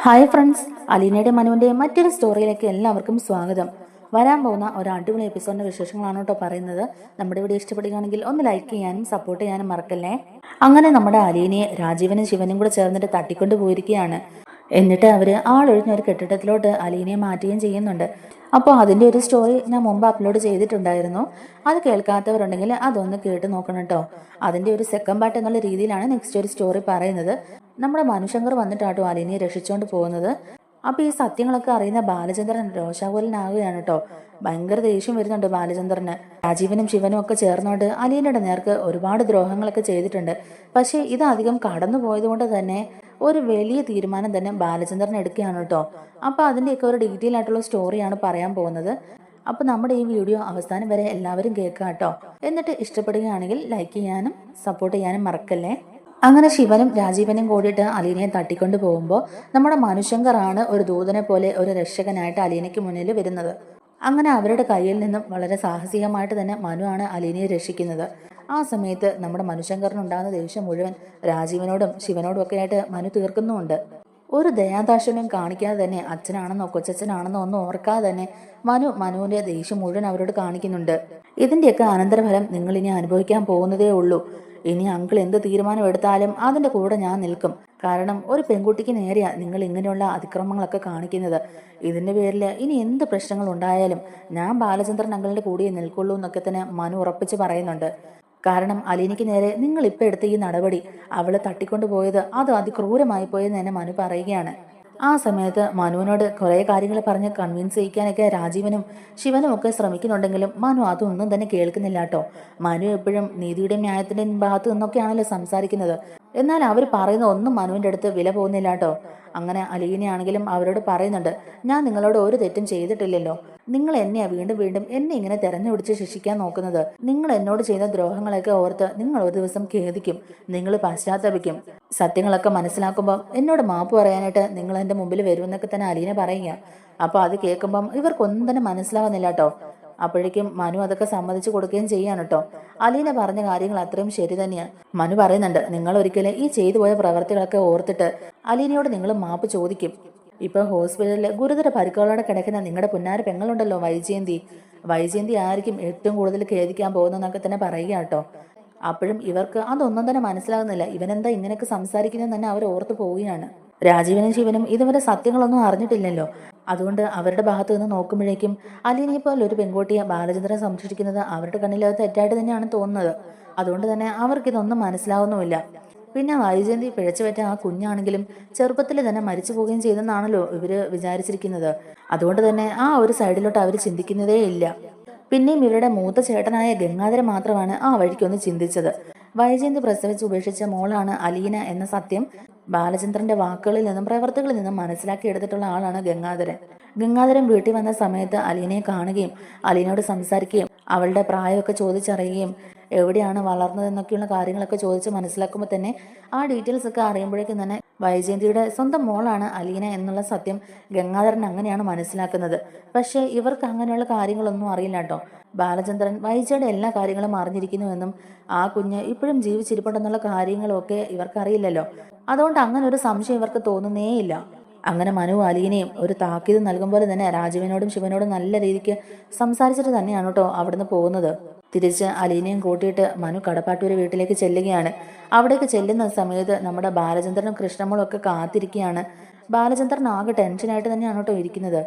Hi friends, അലീനയുടെ മനുവിന്റെ മറ്റൊരു സ്റ്റോറിയിലേക്ക് എല്ലാവർക്കും സ്വാഗതം. വരാൻ പോകുന്ന ഒരു അടിപൊളി എപ്പിസോഡിന്റെ വിശേഷങ്ങളാണ് കേട്ടോ പറയുന്നത്. നമ്മുടെ വീഡിയോ ഇഷ്ടപ്പെടുകയാണെങ്കിൽ ഒന്ന് ലൈക്ക് ചെയ്യാനും സപ്പോർട്ട് ചെയ്യാനും മറക്കല്ലേ. അങ്ങനെ നമ്മുടെ അലീനയെ രാജീവനും ശിവനും കൂടെ ചേർന്നിട്ട് തട്ടിക്കൊണ്ട് പോയിരിക്കുകയാണ്. എന്നിട്ട് അവര് ആളൊഴിഞ്ഞ ഒരു കെട്ടിടത്തിലോട്ട് അലീനയെ മാറ്റുകയും ചെയ്യുന്നുണ്ട്. അപ്പോൾ അതിന്റെ ഒരു സ്റ്റോറി ഞാൻ മുമ്പ് അപ്ലോഡ് ചെയ്തിട്ടുണ്ടായിരുന്നു. അത് കേൾക്കാത്തവരുണ്ടെങ്കിൽ അതൊന്ന് കേട്ട് നോക്കണം കേട്ടോ. അതിന്റെ ഒരു സെക്കൻഡ് പാർട്ട് എന്നുള്ള രീതിയിലാണ് നെക്സ്റ്റ് ഒരു സ്റ്റോറി പറയുന്നത്. നമ്മുടെ മനുശങ്കർ വന്നിട്ടാട്ടോ അലീനയെ രക്ഷിച്ചുകൊണ്ട് പോകുന്നത്. അപ്പൊ ഈ സത്യങ്ങളൊക്കെ അറിയുന്ന ബാലചന്ദ്രൻ രോഷാകുലനാകുകയാണ് കേട്ടോ. ഭയങ്കര ദേഷ്യം വരുന്നുണ്ട് ബാലചന്ദ്രന്. രാജീവനും ശിവനും ഒക്കെ ചേർന്നുകൊണ്ട് അലീനയുടെ നേർക്ക് ഒരുപാട് ദ്രോഹങ്ങളൊക്കെ ചെയ്തിട്ടുണ്ട്. പക്ഷേ ഇത് അധികം കടന്നു പോയത് കൊണ്ട് തന്നെ ഒരു വലിയ തീരുമാനം തന്നെ ബാലചന്ദ്രൻ എടുക്കുകയാണ് കേട്ടോ. അപ്പൊ അതിന്റെയൊക്കെ ഒരു ഡീറ്റെയിൽ ആയിട്ടുള്ള സ്റ്റോറിയാണ് പറയാൻ പോകുന്നത്. അപ്പൊ നമ്മുടെ ഈ വീഡിയോ അവസാനം വരെ എല്ലാവരും കേൾക്കുക കേട്ടോ. എന്നിട്ട് ഇഷ്ടപ്പെടുകയാണെങ്കിൽ ലൈക്ക് ചെയ്യാനും സപ്പോർട്ട് ചെയ്യാനും മറക്കല്ലേ. അങ്ങനെ ശിവനും രാജീവനും കൂടിയിട്ട് അലീനയെ തട്ടിക്കൊണ്ട് പോകുമ്പോൾ നമ്മുടെ മനുശങ്കറാണ് ഒരു ദൂതനെ പോലെ ഒരു രക്ഷകനായിട്ട് അലീനയ്ക്ക് മുന്നിൽ വരുന്നത്. അങ്ങനെ അവരുടെ കയ്യിൽ നിന്നും വളരെ സാഹസികമായിട്ട് തന്നെ മനു ആണ് അലീനയെ രക്ഷിക്കുന്നത്. ആ സമയത്ത് നമ്മുടെ മനുശങ്കറിനുണ്ടാകുന്ന ദേഷ്യം മുഴുവൻ രാജീവനോടും ശിവനോടും ഒക്കെ ആയിട്ട് മനു തീർക്കുന്നുമുണ്ട്. ഒരു ദയാദാക്ഷിണ്യം കാണിക്കാതെ തന്നെ അച്ഛനാണെന്നോ കൊച്ചച്ഛനാണെന്നോ ഒന്നും ഓർക്കാതെ തന്നെ മനുവിന്റെ ദേഷ്യം മുഴുവൻ അവരോട് കാണിക്കുന്നുണ്ട്. ഇതിന്റെയൊക്കെ അനന്തരഫലം നിങ്ങൾ ഇനി അനുഭവിക്കാൻ പോകുന്നതേ ഉള്ളൂ. ഇനി അങ്കിൾ എന്ത് തീരുമാനം എടുത്താലും അതിന്റെ കൂടെ ഞാൻ നിൽക്കും. കാരണം ഒരു പെൺകുട്ടിക്ക് നേരെയാ നിങ്ങൾ ഇങ്ങനെയുള്ള അതിക്രമങ്ങളൊക്കെ കാണിക്കുന്നത്. ഇതിന്റെ പേരിൽ ഇനി എന്ത് പ്രശ്നങ്ങൾ ഉണ്ടായാലും ഞാൻ ബാലചന്ദ്രൻ അങ്കിളിന്റെ കൂടെ നിൽക്കുള്ളൂ എന്നൊക്കെ തന്നെ മനു ഉറപ്പിച്ച് പറയുന്നുണ്ട്. കാരണം അലീനയ്ക്ക് നേരെ നിങ്ങൾ ഇപ്പൊ എടുത്ത ഈ നടപടി, അവളെ തട്ടിക്കൊണ്ടു പോയത് അത് അതിക്രൂരമായി പോയെന്ന് തന്നെ മനു പറയുകയാണ്. ആ സമയത്ത് മനുവിനോട് കുറെ കാര്യങ്ങൾ പറഞ്ഞ് കൺവിൻസ് ചെയ്യിക്കാനൊക്കെ രാജീവനും ശിവനും ഒക്കെ ശ്രമിക്കുന്നുണ്ടെങ്കിലും മനു അതൊന്നും തന്നെ കേൾക്കുന്നില്ല കേട്ടോ. മനു എപ്പോഴും നീതിയുടെയും ന്യായത്തിന്റെയും ഭാഗത്ത് നിന്നൊക്കെയാണല്ലോ സംസാരിക്കുന്നത്. എന്നാൽ അവർ പറയുന്ന ഒന്നും മനുവിന്റെ അടുത്ത് വില പോകുന്നില്ല കേട്ടോ. അങ്ങനെ അലീനയാണെങ്കിലും അവരോട് പറയുന്നുണ്ട്, ഞാൻ നിങ്ങളോട് ഒരു തെറ്റും ചെയ്തിട്ടില്ലല്ലോ. നിങ്ങൾ എന്നെയാ വീണ്ടും വീണ്ടും എന്നെ ഇങ്ങനെ തെരഞ്ഞുപിടിച്ച് ശിക്ഷിക്കാൻ നോക്കുന്നത്. നിങ്ങൾ എന്നോട് ചെയ്ത ദ്രോഹങ്ങളൊക്കെ ഓർത്ത് നിങ്ങൾ ഒരു ദിവസം ഖേദിക്കും, നിങ്ങൾ പശ്ചാത്തപിക്കും. സത്യങ്ങളൊക്കെ മനസ്സിലാക്കുമ്പോൾ എന്നോട് മാപ്പ് പറയാനായിട്ട് നിങ്ങൾ എന്റെ മുമ്പിൽ വരുമെന്നൊക്കെ തന്നെ അലീന പറയുക. അപ്പൊ അത് കേൾക്കുമ്പം ഇവർക്കൊന്നും തന്നെ മനസ്സിലാവുന്നില്ല കേട്ടോ. അപ്പോഴേക്കും മനു അതൊക്കെ സമ്മതിച്ചു കൊടുക്കുകയും ചെയ്യാണ് കേട്ടോ. അലീന പറഞ്ഞ കാര്യങ്ങൾ അത്രയും ശരി തന്നെയാണ്. മനു പറയുന്നുണ്ട്, നിങ്ങൾ ഒരിക്കലും ഈ ചെയ്തു പോയ പ്രവർത്തികളൊക്കെ ഓർത്തിട്ട് അലീനയോട് നിങ്ങൾ മാപ്പ് ചോദിക്കും. ഇപ്പൊ ഹോസ്പിറ്റലിൽ ഗുരുതര പരിക്കുകളോടെ കിടക്കുന്ന നിങ്ങളുടെ പുന്നാര പെങ്ങളുണ്ടല്ലോ വൈജയന്തി ആയിരിക്കും ഏറ്റവും കൂടുതൽ ഖേദിക്കാൻ പോകുന്നതെന്നൊക്കെ തന്നെ പറയുക കേട്ടോ. അപ്പോഴും ഇവർക്ക് അതൊന്നും തന്നെ മനസ്സിലാകുന്നില്ല. ഇവനെന്താ ഇങ്ങനെയൊക്കെ സംസാരിക്കുന്നതെന്ന് തന്നെ അവർ ഓർത്തു പോവുകയാണ്. രാജീവനും ശിവനും ഇതുവരെ സത്യങ്ങളൊന്നും അറിഞ്ഞിട്ടില്ലല്ലോ. അതുകൊണ്ട് അവരുടെ ഭാഗത്ത് നിന്ന് നോക്കുമ്പോഴേക്കും അലീനയെ പോലെ ഒരു പെൺകുട്ടിയെ ബാലചന്ദ്രൻ സംരക്ഷിക്കുന്നത് അവരുടെ കണ്ണിൽ അത് തെറ്റായിട്ട് തന്നെയാണ് തോന്നുന്നത്. അതുകൊണ്ട് തന്നെ അവർക്കിതൊന്നും മനസ്സിലാവുന്നുമില്ല. പിന്നെ വൈജയന്തി പിഴച്ചുപറ്റ ആ കുഞ്ഞാണെങ്കിലും ചെറുപ്പത്തിൽ തന്നെ മരിച്ചു പോവുകയും ചെയ്തെന്നാണല്ലോ ഇവര് വിചാരിച്ചിരിക്കുന്നത്. അതുകൊണ്ട് തന്നെ ആ ഒരു സൈഡിലോട്ട് അവർ ചിന്തിക്കുന്നതേ ഇല്ല. പിന്നെയും ഇവരുടെ മൂത്ത ചേട്ടനായ ഗംഗാധരൻ മാത്രമാണ് ആ വഴിക്കൊന്ന് ചിന്തിച്ചത്. വൈജയന്തി പ്രസവിച്ച് ഉപേക്ഷിച്ച മോളാണ് അലീന എന്ന സത്യം ബാലചന്ദ്രന്റെ വാക്കുകളിൽ നിന്നും പ്രവർത്തികളിൽ നിന്നും മനസ്സിലാക്കി എടുത്തിട്ടുള്ള ആളാണ് ഗംഗാധരൻ വീട്ടിൽ വന്ന സമയത്ത് അലീനയെ കാണുകയും അലീനയോട് സംസാരിക്കുകയും അവളുടെ പ്രായമൊക്കെ ചോദിച്ചറിയുകയും എവിടെയാണ് വളർന്നതെന്നൊക്കെയുള്ള കാര്യങ്ങളൊക്കെ ചോദിച്ച് മനസ്സിലാക്കുമ്പോൾ തന്നെ ആ ഡീറ്റെയിൽസ് ഒക്കെ അറിയുമ്പോഴേക്കും തന്നെ വൈജയന്തിയുടെ സ്വന്തം മോളാണ് അലീന എന്നുള്ള സത്യം ഗംഗാധരൻ അങ്ങനെയാണ് മനസ്സിലാക്കുന്നത്. പക്ഷേ ഇവർക്ക് അങ്ങനെയുള്ള കാര്യങ്ങളൊന്നും അറിയില്ല കേട്ടോ. ബാലചന്ദ്രൻ വൈജയുടെ എല്ലാ കാര്യങ്ങളും അറിഞ്ഞിരിക്കുന്നുവെന്നും ആ കുഞ്ഞ് ഇപ്പോഴും ജീവിച്ചിരിപ്പുണ്ടെന്നുള്ള കാര്യങ്ങളും ഒക്കെ ഇവർക്കറിയില്ലല്ലോ. അതുകൊണ്ട് അങ്ങനെ ഒരു സംശയം ഇവർക്ക് തോന്നുന്നേയില്ല. അങ്ങനെ മനു അലീനയും ഒരു താക്കീത് നൽകും പോലെ തന്നെ രാജീവനോടും ശിവനോടും നല്ല രീതിക്ക് സംസാരിച്ചിട്ട് തന്നെയാണ് കേട്ടോ അവിടുന്ന് പോകുന്നത്. തിരിച്ച് അലീനയും കൂട്ടിയിട്ട് മനു കടപ്പാട്ടൂര് വീട്ടിലേക്ക് ചെല്ലുകയാണ്. അവിടേക്ക് ചെല്ലുന്ന സമയത്ത് നമ്മുടെ ബാലചന്ദ്രനും കൃഷ്ണമോളും ഒക്കെ കാത്തിരിക്കുകയാണ്. ബാലചന്ദ്രൻ ആകെ ടെൻഷനായിട്ട് തന്നെയാണ് കേട്ടോ ഇരിക്കുന്നത്.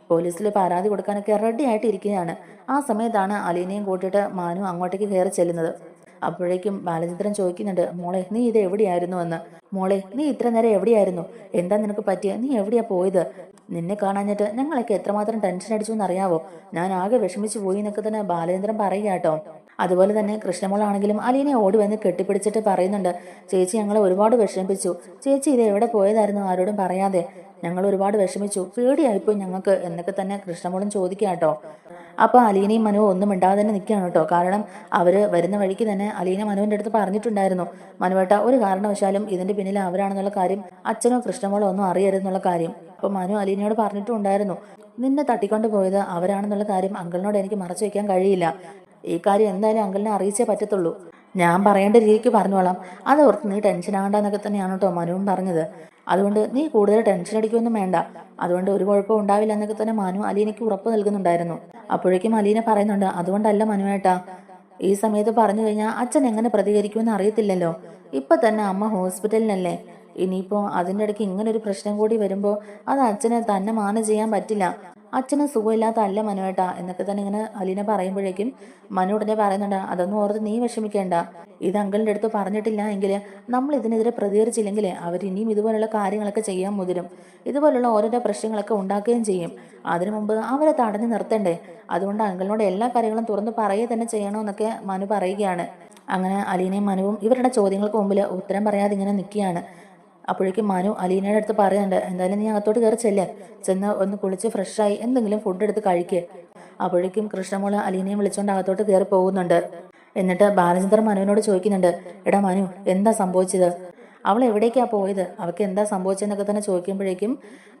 പോലീസിൽ പരാതി കൊടുക്കാനൊക്കെ റെഡി ആയിട്ട് ഇരിക്കുകയാണ്. ആ സമയത്താണ് അലീനയും കൂട്ടിയിട്ട് മനു അങ്ങോട്ടേക്ക് കയറി ചെല്ലുന്നത്. അപ്പോഴേക്കും ബാലചന്ദ്രൻ ചോദിക്കുന്നുണ്ട്, മോളെ നീ ഇത് എവിടെയായിരുന്നു എന്ന്. മോളെ നീ ഇത്ര നേരം എവിടെയായിരുന്നു? എന്താ നിനക്ക് പറ്റിയ? നീ എവിടെയാ പോയത്? നിന്നെ കാണാഞ്ഞിട്ട് ഞങ്ങളൊക്കെ എത്രമാത്രം ടെൻഷൻ അടിച്ചു എന്നറിയാവോ? ഞാൻ ആകെ വിഷമിച്ചു പോയി എന്നൊക്കെ തന്നെ ബാലചന്ദ്രൻ പറയുക കേട്ടോ. അതുപോലെ തന്നെ കൃഷ്ണമോളാണെങ്കിലും അലീനെ ഓടി വന്ന് കെട്ടിപ്പിടിച്ചിട്ട് പറയുന്നുണ്ട്, ചേച്ചി ഞങ്ങളെ ഒരുപാട് വിഷമിപ്പിച്ചു. ചേച്ചി ഇത് എവിടെ പോയതായിരുന്നു ആരോടും പറയാതെ? ഞങ്ങൾ ഒരുപാട് വിഷമിച്ചു, പേടിയായിപ്പോയി ഞങ്ങൾക്ക് എന്നൊക്കെ തന്നെ കൃഷ്ണമോളും ചോദിക്കുക കേട്ടോ. അപ്പൊ അലീനയും മനുവും ഒന്നും മിണ്ടാതെ തന്നെ നിൽക്കുകയാണ് കേട്ടോ. കാരണം അവര് വരുന്ന വഴിക്ക് തന്നെ അലീന മനുവിന്റെ അടുത്ത് പറഞ്ഞിട്ടുണ്ടായിരുന്നു, മനുവേട്ട ഒരു കാരണവശാലും ഇതിന്റെ പിന്നിൽ അവരാണെന്നുള്ള കാര്യം അച്ഛനോ കൃഷ്ണമോളോ ഒന്നും അറിയരുതെന്നുള്ള കാര്യം. അപ്പൊ മനു അലീനയോട് പറഞ്ഞിട്ടുണ്ടായിരുന്നു, നിന്നെ തട്ടിക്കൊണ്ട് പോയത് അവരാണെന്നുള്ള കാര്യം അങ്കിളിനോട് എനിക്ക് മറച്ചു വെക്കാൻ കഴിയില്ല. ഈ കാര്യം എന്തായാലും അങ്കിളിനെ അറിയിച്ചേ പറ്റത്തുള്ളൂ. ഞാൻ പറയേണ്ട രീതിക്ക് പറഞ്ഞോളാം, അത് ഓർത്ത് നീ ടെൻഷൻ ആകണ്ടെന്നൊക്കെ തന്നെയാണ് കേട്ടോ മനുവും പറഞ്ഞത്. അതുകൊണ്ട് നീ കൂടുതൽ ടെൻഷൻ അടിക്കൊന്നും വേണ്ട, അതുകൊണ്ട് ഒരു കുഴപ്പം ഉണ്ടാവില്ല എന്നൊക്കെ തന്നെ മനു അലീനയ്ക്ക് ഉറപ്പ് നൽകുന്നുണ്ടായിരുന്നു. അപ്പോഴേക്കും അലീന പറയുന്നുണ്ട്, അതുകൊണ്ടല്ല മനുവേട്ടാ, ഈ സമയത്ത് പറഞ്ഞു കഴിഞ്ഞാൽ അച്ഛൻ എങ്ങനെ പ്രതികരിക്കുമെന്ന് അറിയത്തില്ലല്ലോ. ഇപ്പൊ തന്നെ അമ്മ ഹോസ്പിറ്റലിനല്ലേ, ഇനിയിപ്പോ അതിൻ്റെ ഇടയ്ക്ക് ഇങ്ങനെ ഒരു പ്രശ്നം കൂടി വരുമ്പോൾ അത് അച്ഛന് തന്നെ മാനം ചെയ്യാൻ പറ്റില്ല. അച്ഛന് സുഖമില്ലാത്ത അല്ല മനുവേട്ടാ എന്നൊക്കെ തന്നെ ഇങ്ങനെ അലീന പറയുമ്പോഴേക്കും മനു ഉടനെ പറയുന്നുണ്ട്, അതൊന്നും ഓർത്ത് നീ വിഷമിക്കേണ്ട. ഇത് അങ്കിളിൻ്റെ അടുത്ത് പറഞ്ഞിട്ടില്ല എങ്കിൽ നമ്മൾ ഇതിനെതിരെ പ്രതികരിച്ചില്ലെങ്കിൽ അവർ ഇനിയും ഇതുപോലുള്ള കാര്യങ്ങളൊക്കെ ചെയ്യാൻ മുതിരും, ഇതുപോലുള്ള ഓരോരോ പ്രശ്നങ്ങളൊക്കെ ഉണ്ടാക്കുകയും ചെയ്യും. അതിനു മുമ്പ് അവരെ തടഞ്ഞു നിർത്തണ്ടേ, അതുകൊണ്ട് അങ്കിളിനോട് എല്ലാ കാര്യങ്ങളും തുറന്ന് പറയുക തന്നെ ചെയ്യണമെന്നൊക്കെ മനു പറയുകയാണ്. അങ്ങനെ അലീനയും മനുവും ഇവരുടെ ചോദ്യങ്ങൾക്ക് മുമ്പിൽ ഉത്തരം പറയാതെ ഇങ്ങനെ നിൽക്കുകയാണ്. അപ്പോഴേക്കും മനു അലീനയുടെ അടുത്ത് പറയുന്നുണ്ട്, എന്തായാലും നീ അകത്തോട്ട് കയറി ചെന്ന് ഒന്ന് കുളിച്ച് ഫ്രഷായി എന്തെങ്കിലും ഫുഡ് എടുത്ത് കഴിക്കുക. അപ്പോഴേക്കും കൃഷ്ണമോള് അലീനയും വിളിച്ചുകൊണ്ട് അകത്തോട്ട് കയറി പോകുന്നുണ്ട്. എന്നിട്ട് ബാലചന്ദ്രൻ മനുവിനോട് ചോദിക്കുന്നുണ്ട്, എടാ മനു, എന്താ സംഭവിച്ചത്? അവൾ എവിടേക്കാ പോയത്? അവൾക്ക് എന്താ സംഭവിച്ചതെന്നൊക്കെ തന്നെ ചോദിക്കുമ്പോഴേക്കും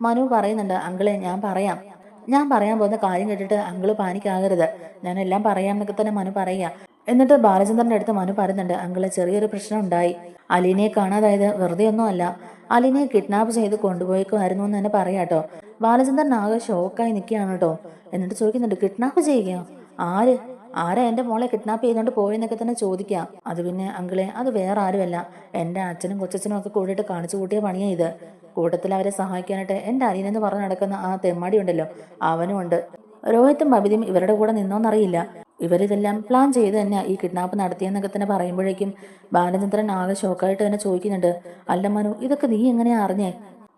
മനു പറയുന്നുണ്ട്, അങ്കിളെ ഞാൻ പറയാൻ പോകുന്ന കാര്യം കേട്ടിട്ട് അങ്കിള് പാനിക്കാകരുത്, ഞാൻ എല്ലാം പറയാം എന്നൊക്കെ തന്നെ മനു പറയുക. എന്നിട്ട് ബാലചന്ദ്രന്റെ അടുത്ത് മനു പറയുന്നുണ്ട്, അങ്കിള് ചെറിയൊരു പ്രശ്നം ഉണ്ടായി. അലീനയെ കാണാതായത് വെറുതെ ഒന്നും അല്ല, അലീനയെ കിഡ്നാപ്പ് ചെയ്ത് കൊണ്ടുപോയേക്കുമായിരുന്നു എന്ന് തന്നെ പറയാട്ടോ. ബാലചന്ദ്രൻ ആകെ ഷോക്കായി നിൽക്കുകയാണ് കേട്ടോ. എന്നിട്ട് ചോദിക്കുന്നുണ്ട്, കിഡ്നാപ്പ് ചെയ്യുകയോ? ആരാ എന്റെ മോളെ കിഡ്നാപ്പ് ചെയ്തുകൊണ്ട് പോയെന്നൊക്കെ തന്നെ ചോദിക്കാം. അത് പിന്നെ അങ്കിളെ, അത് വേറെ ആരുമല്ല, എന്റെ അച്ഛനും കൊച്ചച്ഛനും ഒക്കെ കൂടിയിട്ട് കാണിച്ചു കൂട്ടിയ പണിയാ ഇത്. കൂട്ടത്തിൽ അവരെ സഹായിക്കാനായിട്ട് എന്റെ അനിയനെന്ന് പറഞ്ഞു നടക്കുന്ന ആ തെമ്മാടി ഉണ്ടല്ലോ, അവനും ഉണ്ട്. രോഹിത്തും ബബിതയും ഇവരുടെ കൂടെ നിന്നോന്നറിയില്ല, ഇവരിതെല്ലാം പ്ലാൻ ചെയ്ത് തന്നെ ഈ കിഡ്നാപ്പ് നടത്തിയെന്നൊക്കെ തന്നെ പറയുമ്പോഴേക്കും ബാലചന്ദ്രൻ ആകെ ഷോക്കായിട്ട് തന്നെ ചോദിക്കുന്നുണ്ട്, അല്ല മനു, ഇതൊക്കെ നീ എങ്ങനെയാ അറിഞ്ഞേ?